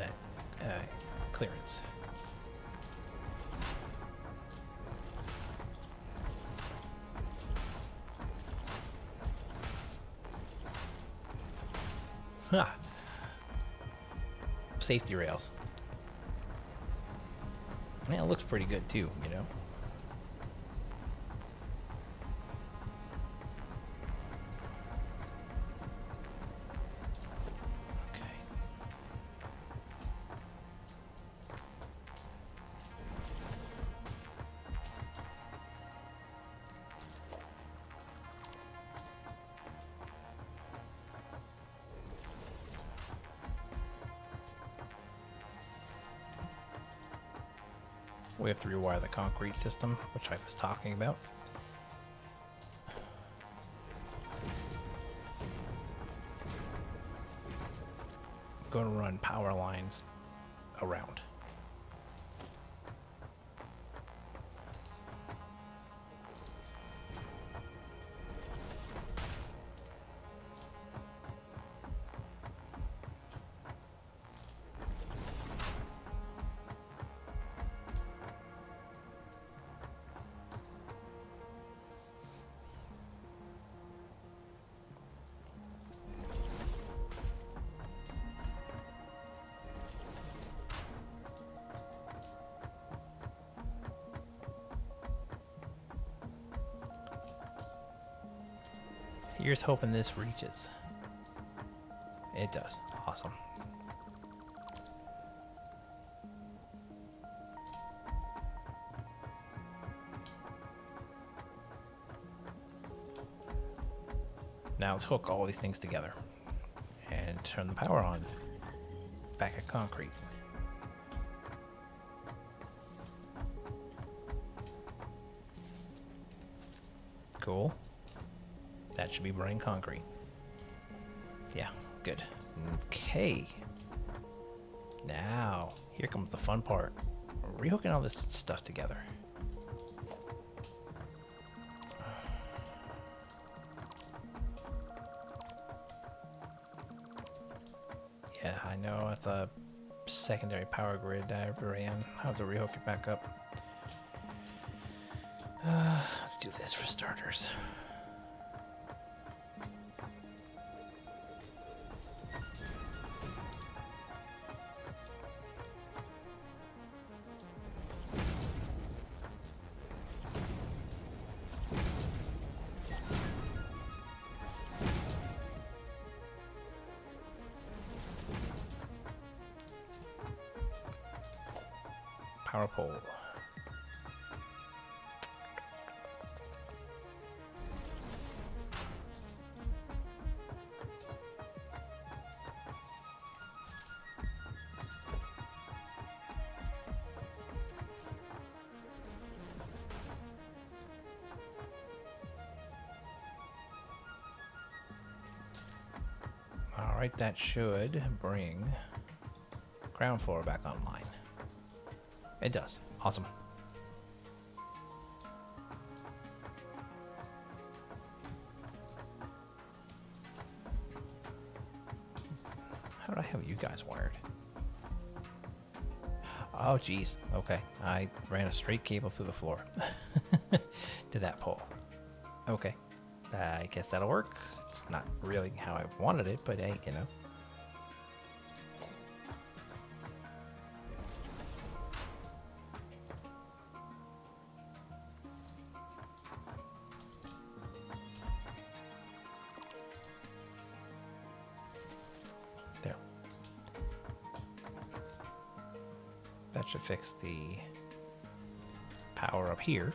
that clearance. Ha! Safety rails. Yeah, it looks pretty good too, you know? We have to rewire the concrete system, which I was talking about. I'm going to run power lines around. Here's hoping this reaches. It does. Awesome. Now let's hook all these things together and turn the power on. Back at concrete. Cool. That should be running concrete. Yeah, good. Okay. Now, here comes the fun part. Rehooking all this stuff together. Yeah, I know it's a secondary power grid I ran. I'll have to rehook it back up. Let's do this for starters. Power pole. All right, that should bring ground floor back online. It does. Awesome. How did I have you guys wired? Oh, geez. Okay. I ran a straight cable through the floor to that pole. Okay. I guess that'll work. It's not really how I wanted it, but hey, you know. There. That should fix the power up here.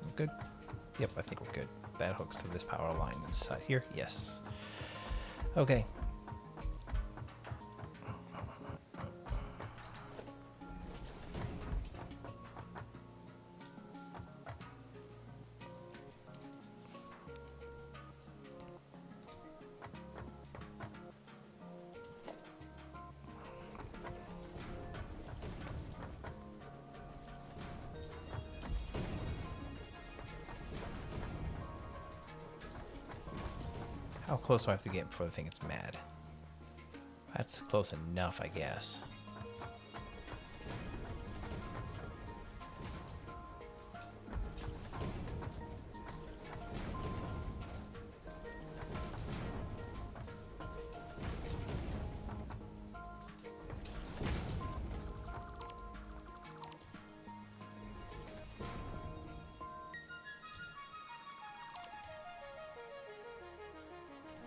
We're good? Yep, I think we're good. That hooks to this power line on the side here. Yes. Okay. How close do I have to get before the thing gets mad? That's close enough, I guess.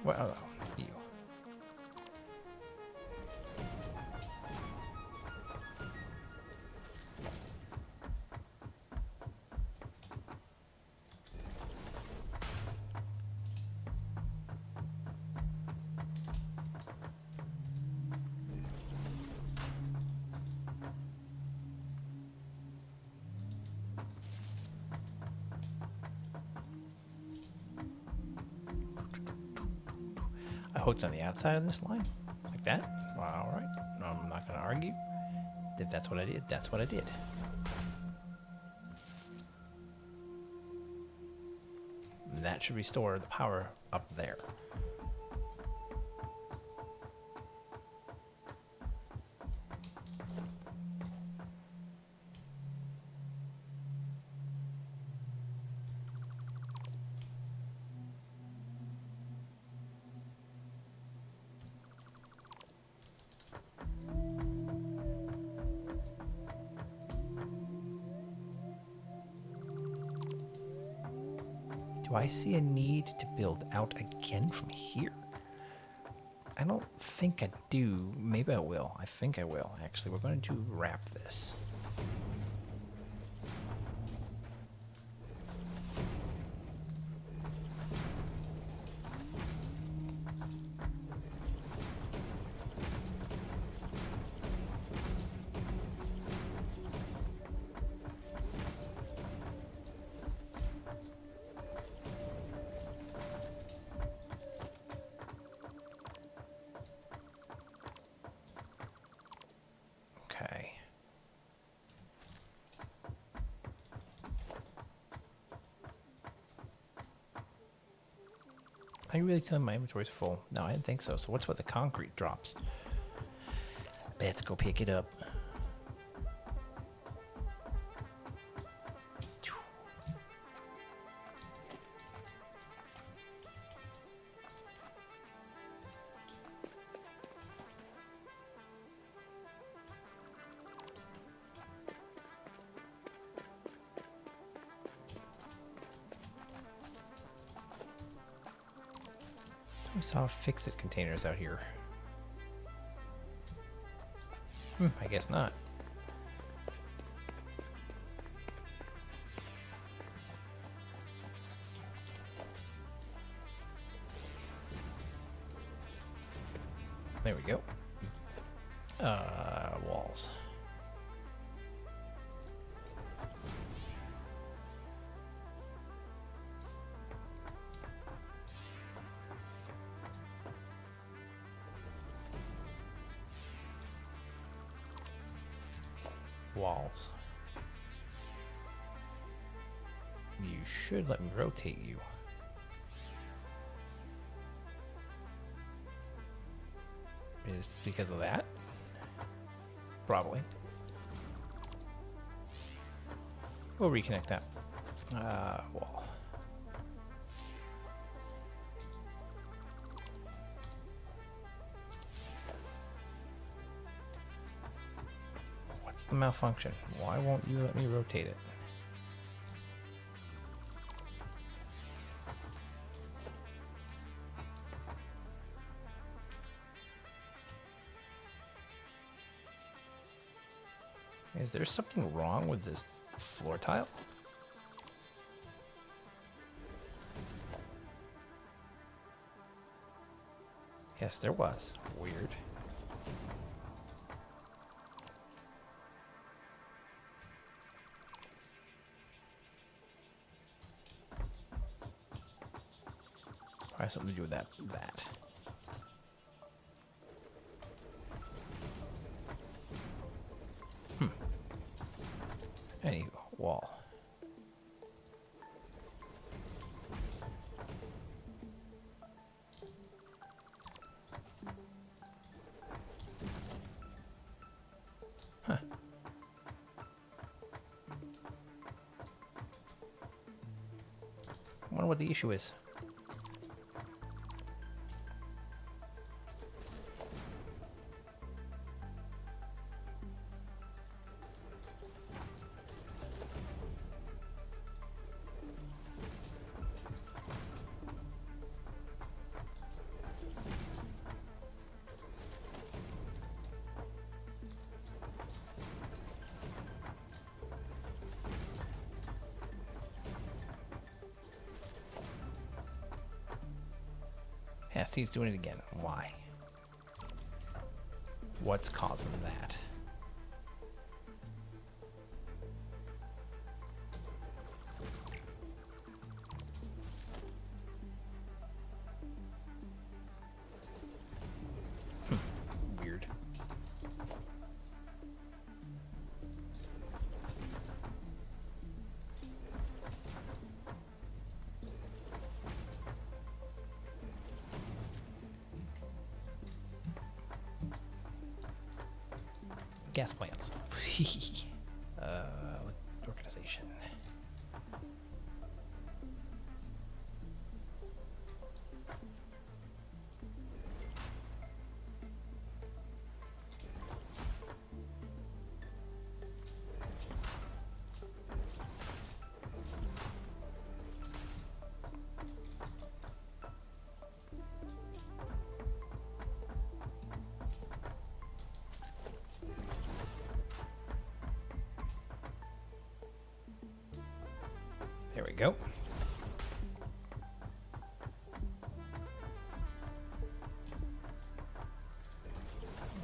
Well, you. I hooked on the outside of this line, like that. Well, all right. No, I'm not going to argue. If that's what I did, that's what I did. And that should restore the power up there. Do I see a need to build out again from here? I don't think I do. Maybe I will. I think I will. Actually, we're going to wrap this. Okay. Are you really telling me my inventory's full? No, I didn't think so. So what's with the concrete drops? Let's go pick it up. We saw fix-it containers out here. I guess not. There we go. Walls. Walls. You should let me rotate you. Is because of that? Probably. We'll reconnect that. Wall. What's the malfunction? Why won't you let me rotate it? Is there something wrong with this floor tile? Yes, there was. Weird. Probably something to do with that. Any wall. Huh. I wonder what the issue is. Yeah, see, he's doing it again. Why? What's causing that? Weird. Gas plants. Organization. There we go.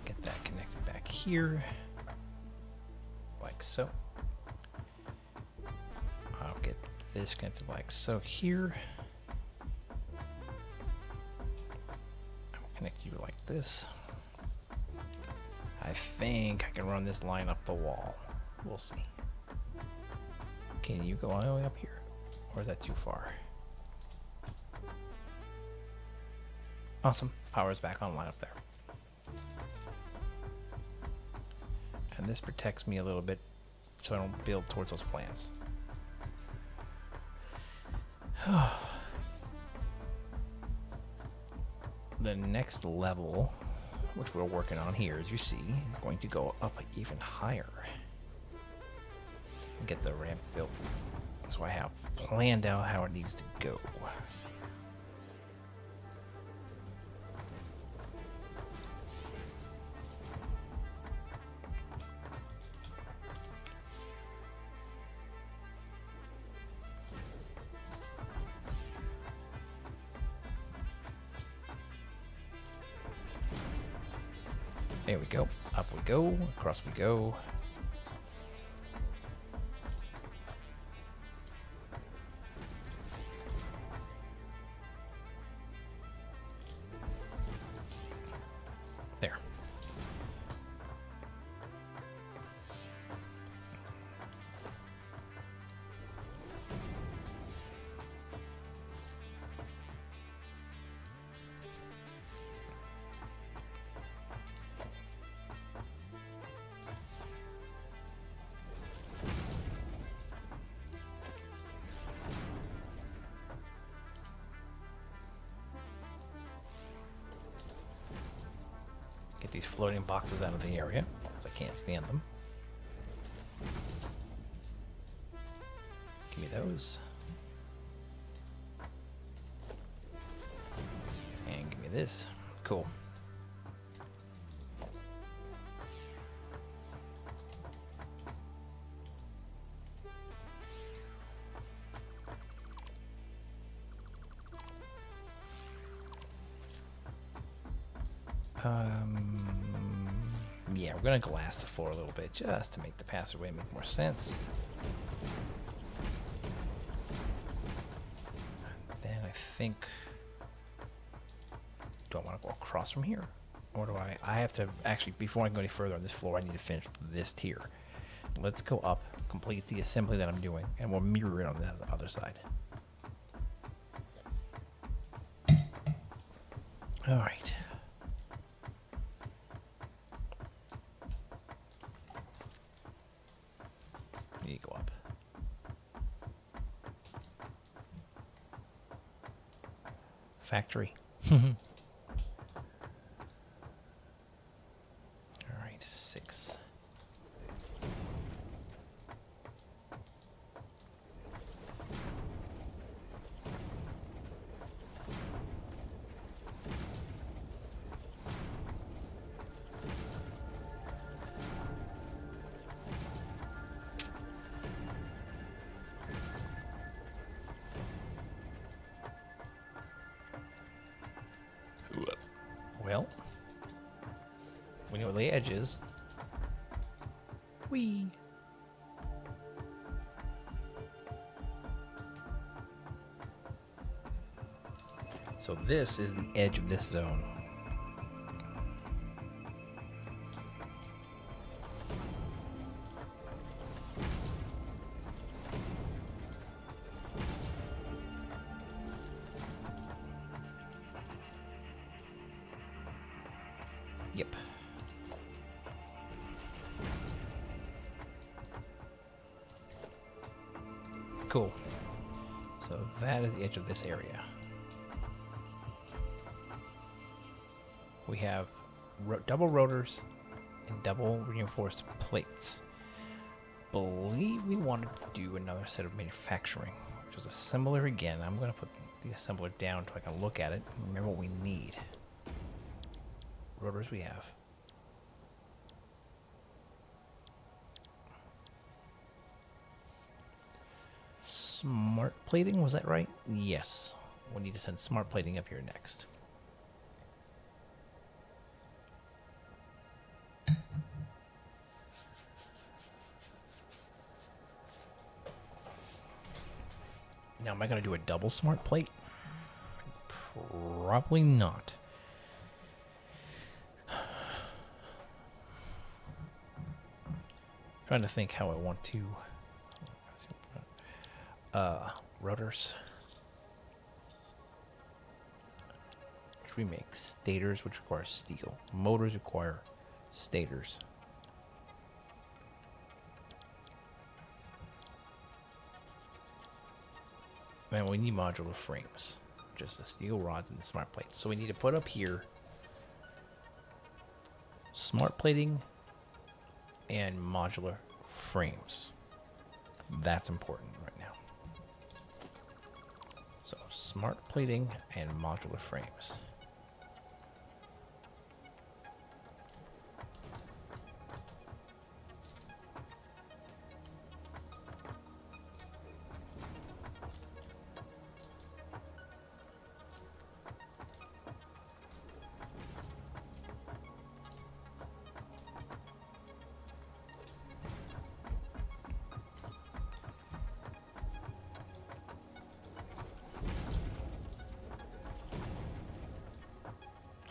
Get that connected back here, like so. I'll get this connected like so here. I'll connect you like this. I think I can run this line up the wall. We'll see. Can you go all the way up here? Or is that too far? Awesome. Power's back online up there. And this protects me a little bit so I don't build towards those plants. The next level, which we're working on here, as you see, is going to go up even higher. Get the ramp built. So I have planned out how it needs to go. There we go. Up we go. Across we go. There. Get these floating boxes out of the area, because I can't stand them. Give me those. And give me this. Cool. Yeah, we're gonna glass the floor a little bit just to make the passageway make more sense. Then I think, do I want to go across from here? Or do I have to, actually, before I go any further on this floor, I need to finish this tier. Let's go up, complete the assembly that I'm doing, and we'll mirror it on the other side. All right. Need to go up. Factory. All right, 6. Well, we know where the edge is. Whee! So this is the edge of this zone. Yep. Cool. So that is the edge of this area. We have double rotors and double reinforced plates. Believe we wanted to do another set of manufacturing, which is assembler again. I'm going to put the assembler down so I can look at it and remember what we need. Rotors we have. Smart plating, was that right? Yes. We need to send smart plating up here next. Now, am I going to do a double smart plate? Probably not. Trying to think how I want to. Rotors. Which we make stators, which require steel. Motors require stators. And we need modular frames. Just the steel rods and the smart plates. So we need to put up here smart plating and modular frames. That's important right now. So smart plating and modular frames.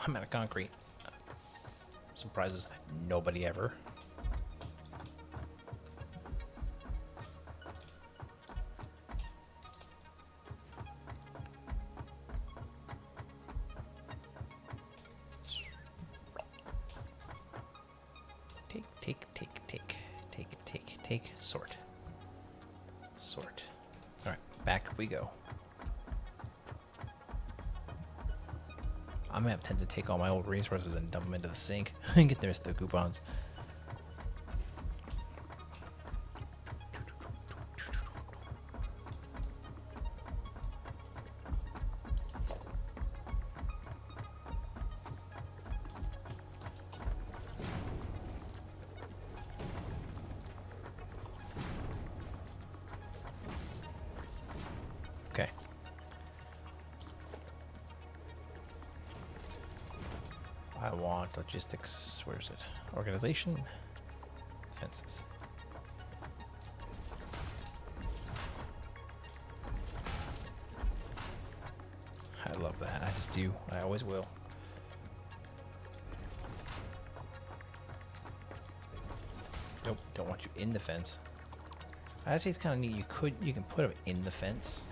I'm out of concrete. Surprises nobody ever. Take, sort. Sort. Alright, back we go. I'm gonna have to take all my old resources and dump them into the sink and get the rest of the coupons. Okay. I want want logistics. Where is it? Organization. Fences. I love that. I just do. I always will. Nope, don't want you in the fence. I actually kind of neat. You can put them in the fence.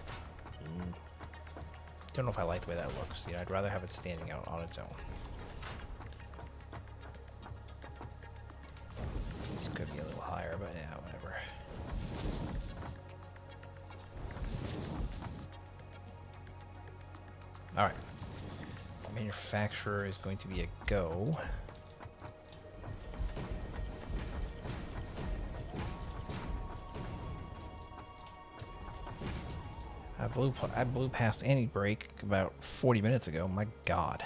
Don't know if I like the way that looks. Yeah, I'd rather have it standing out on its own. This could be a little higher, but yeah, whatever. All right. Manufacturer is going to be a go. I blew past any break about 40 minutes ago. My God.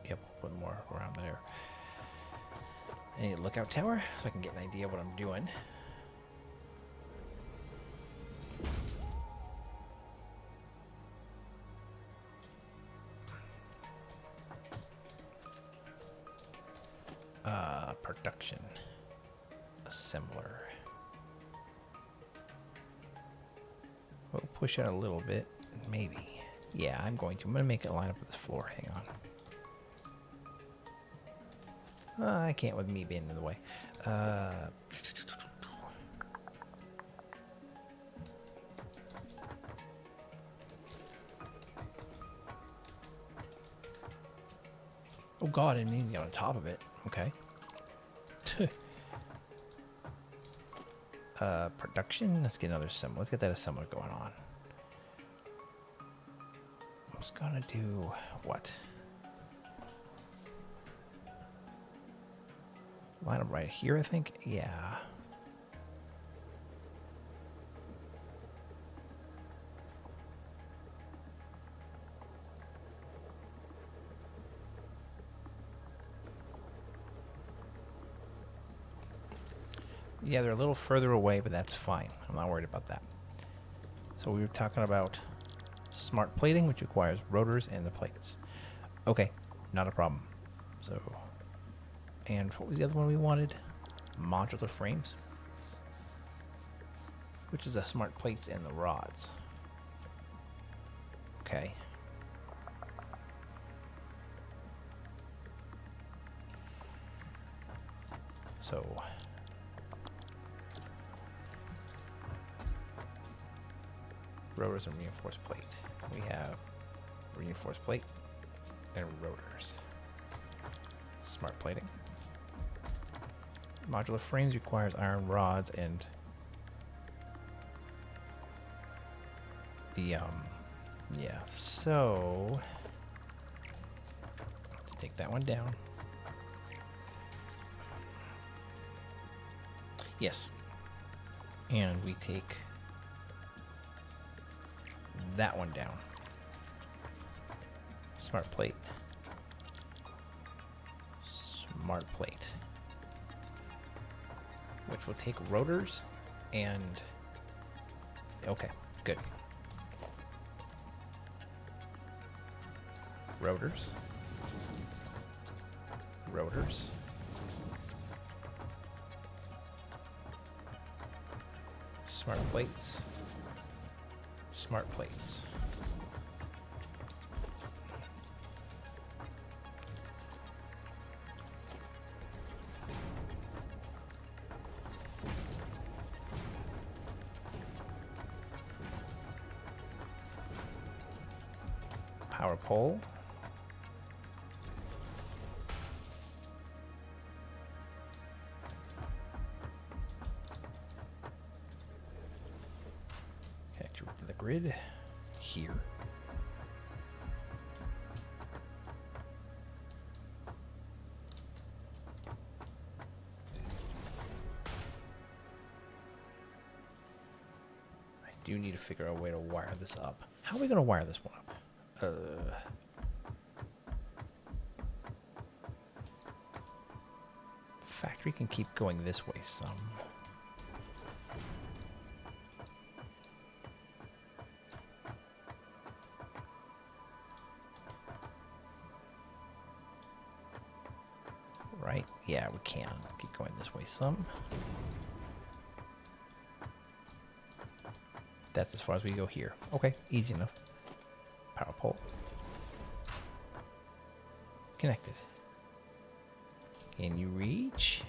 Yep, put more around there. I need a lookout tower so I can get an idea of what I'm doing. Production. Assembler. We'll push out a little bit. Maybe. Yeah, I'm going to make it line up with this floor. Hang on. I can't with me being in the way. Oh God, I didn't even get on top of it. Okay. Production. Let's get another assembler. Let's get that assembler going on. I'm just gonna do what? Line up right here, I think. Yeah. Yeah, they're a little further away, but that's fine. I'm not worried about that. So we were talking about smart plating, which requires rotors and the plates. Okay, not a problem. So, and what was the other one we wanted? Modular frames, which is the smart plates and the rods. Okay. So rotors and reinforced plate. We have reinforced plate and rotors. Smart plating. Modular frames requires iron rods and the yeah, so let's take that one down. Yes. And we take that one down. Smart plate. Smart plate. Which will take rotors and... Okay, good. Rotors. Rotors. Smart plates. Smart plates. Power pole. Connect you to the grid here. I do need to figure out a way to wire this up. How are we going to wire this one up? Factory can keep going this way some. right? Yeah, we can. Keep going this way some. That's as far as we go here. Okay, easy enough. Power pole. Connected. Can you reach?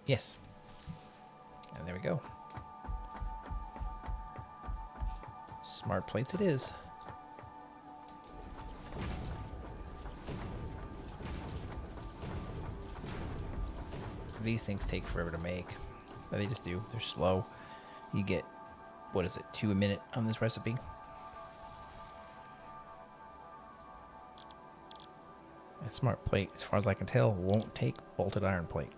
Yes. And there we go. Smart plates it is. These things take forever to make. But they just do. They're slow. You get, what is it, 2 a minute on this recipe? A smart plate, as far as I can tell, won't take bolted iron plate.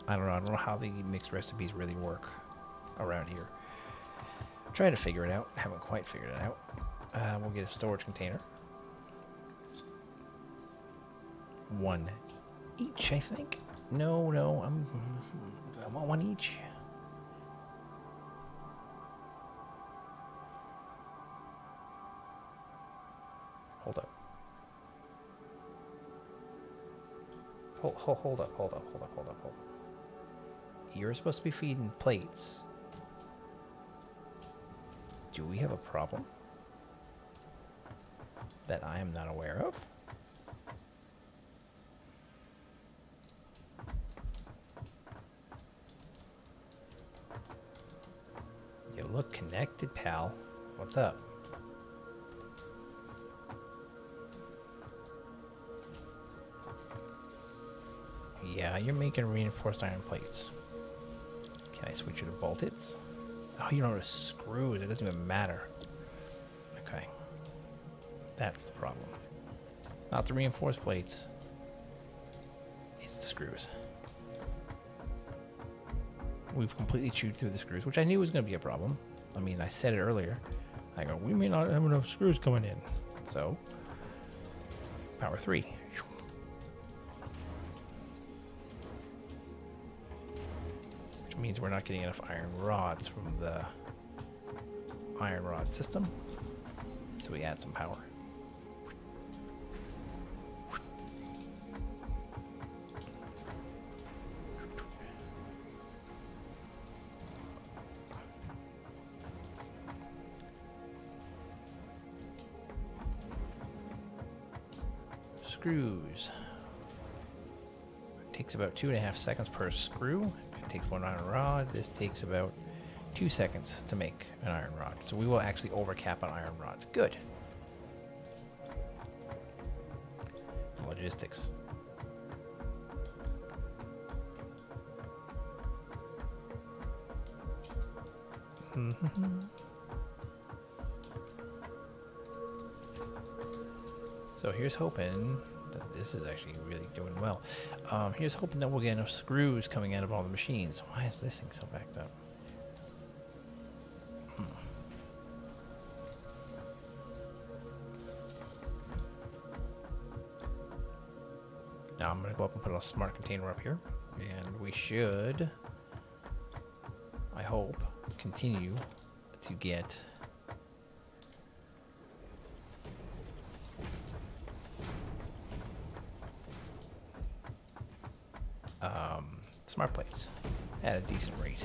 I don't know how the mixed recipes really work around here. I'm trying to figure it out. Haven't quite figured it out. We'll get a storage container. 1 each, I think. No, I want 1 each. Hold up. Hold up. You're supposed to be feeding plates. Do we have a problem that I am not aware of? You look connected, pal. What's up? Yeah, you're making reinforced iron plates. Can I switch you to bolted? Oh, you don't have screws. It doesn't even matter. Okay. That's the problem. It's not the reinforced plates. It's the screws. We've completely chewed through the screws, which I knew was going to be a problem. I mean, I said it earlier. I go, we may not have enough screws coming in. So, power 3. Which means we're not getting enough iron rods from the iron rod system. So we add some power. Screws. It takes about 2.5 seconds per screw. It takes 1 iron rod. This takes about 2 seconds to make an iron rod. So we will actually overcap on iron rods. Good. Logistics. So here's hoping that this is actually really doing well. Here's hoping that we'll get enough screws coming out of all the machines. Why is this thing so backed up? Now I'm going to go up and put a smart container up here. And we should, I hope, continue to get smart plates at a decent rate.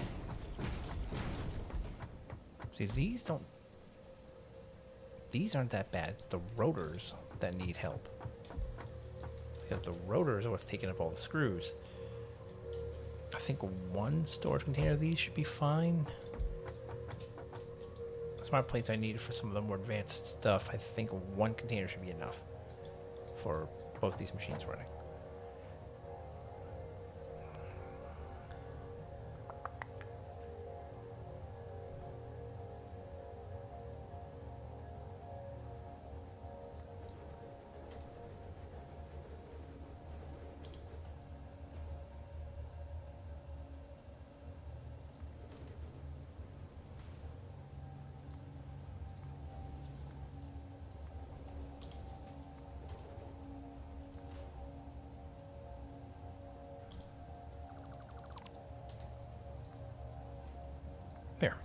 See, these aren't that bad. It's the rotors that need help. Because the rotors are what's taking up all the screws. I think 1 storage container of these should be fine. Smart plates I need for some of the more advanced stuff. I think 1 container should be enough for both these machines running. There.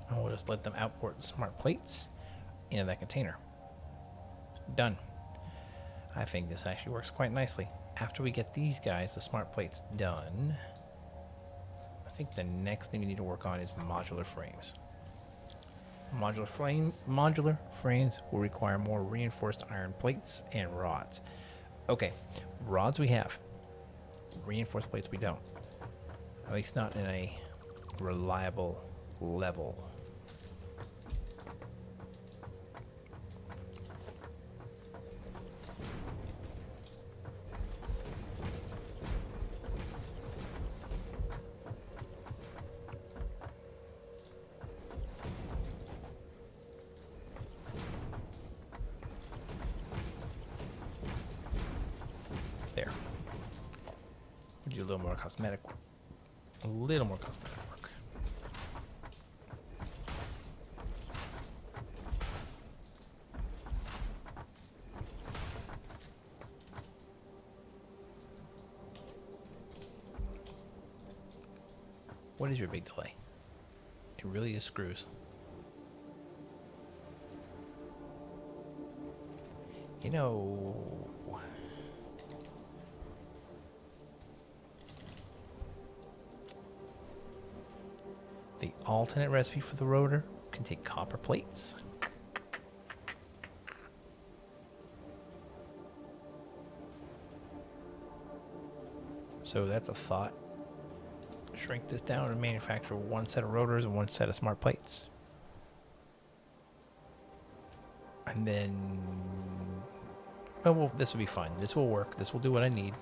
And we'll just let them output smart plates into that container. Done. I think this actually works quite nicely. After we get these guys, the smart plates, done, I think the next thing we need to work on is modular frames. Modular frames will require more reinforced iron plates and rods. Okay, rods we have. Reinforced plates we don't. At least not in a reliable level. There. Do a little more cosmetic work. A little more cosmetic work. What is your big delay? It really is screws. You know, the alternate recipe for the rotor can take copper plates. So that's a thought. Shrink this down and manufacture one set of rotors and one set of smart plates. And then, well, this will be fine. This will work. This will do what I need.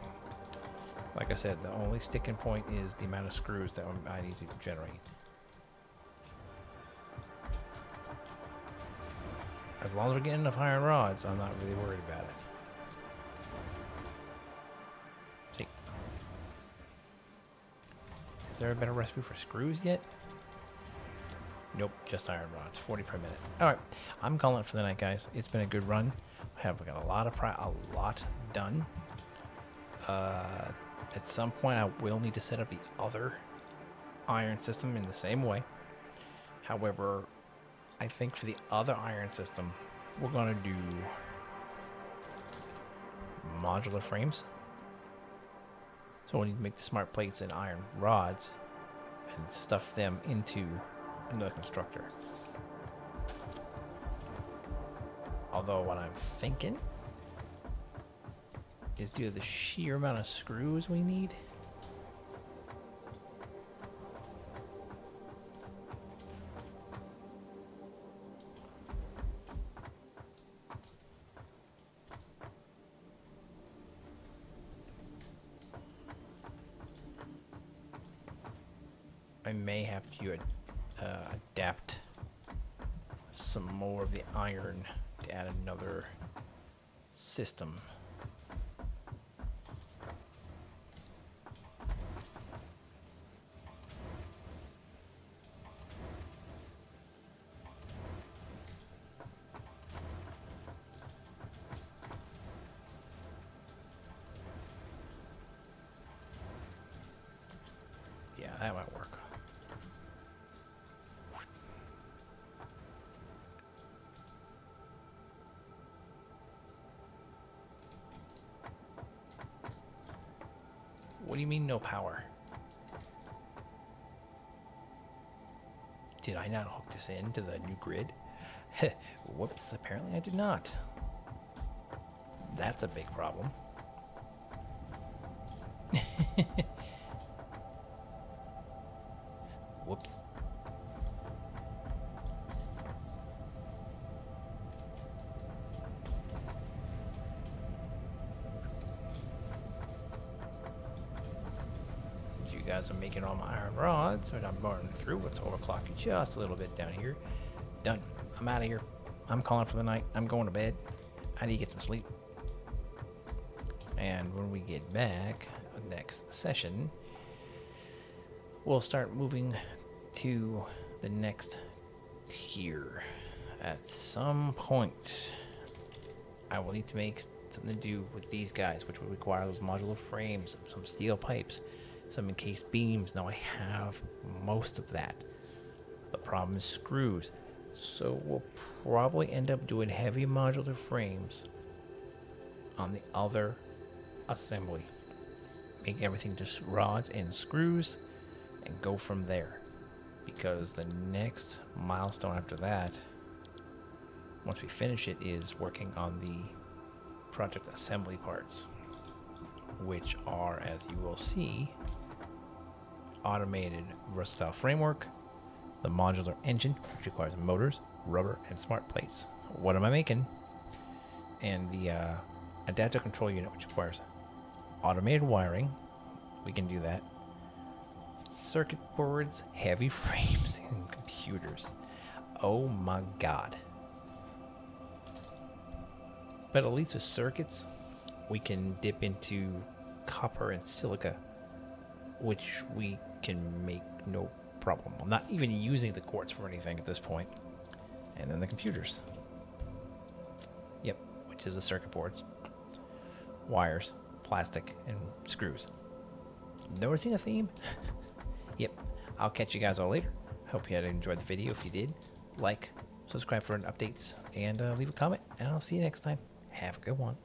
Like I said, the only sticking point is the amount of screws that I need to generate. As long as we're getting enough iron rods, I'm not really worried about it. See. Is there a better recipe for screws yet? Nope, just iron rods, 40 per minute. All right, I'm calling it for the night, guys. It's been a good run. We got a lot done. At some point, I will need to set up the other iron system in the same way. However, I think for the other iron system, we're going to do modular frames. So we need to make the smart plates and iron rods and stuff them into another constructor. Although what I'm thinking is due to the sheer amount of screws we need, I may have to adapt some more of the iron to add another system. Yeah, that might work. What do you mean no power? Did I not hook this into the new grid? Whoops, apparently I did not. That's a big problem. Whoops. You guys are making all my iron rods, and I'm burning through. Let's overclock you just a little bit down here. Done. I'm out of here. I'm calling for the night. I'm going to bed. I need to get some sleep. And when we get back next session, we'll start moving to the next tier. At some point, I will need to make something to do with these guys, which will require those modular frames, some steel pipes, some encased beams. Now I have most of that. The problem is screws. So we'll probably end up doing heavy modular frames on the other assembly. Make everything just rods and screws and go from there. Because the next milestone after that, once we finish it, is working on the project assembly parts, which are, as you will see, automated versatile framework, the modular engine, which requires motors, rubber, and smart plates. What am I making? And the adaptive control unit, which requires automated wiring. We can do that. Circuit boards, heavy frames, and computers. Oh my god. But at least with circuits, we can dip into copper and silica, which we can make no problem. I'm not even using the quartz for anything at this point. And then the computers. Yep, which is the circuit boards, wires, plastic, and screws. Noticing a theme? Yep, I'll catch you guys all later. Hope you had enjoyed the video. If you did, like, subscribe for updates, and leave a comment, and I'll see you next time. Have a good one.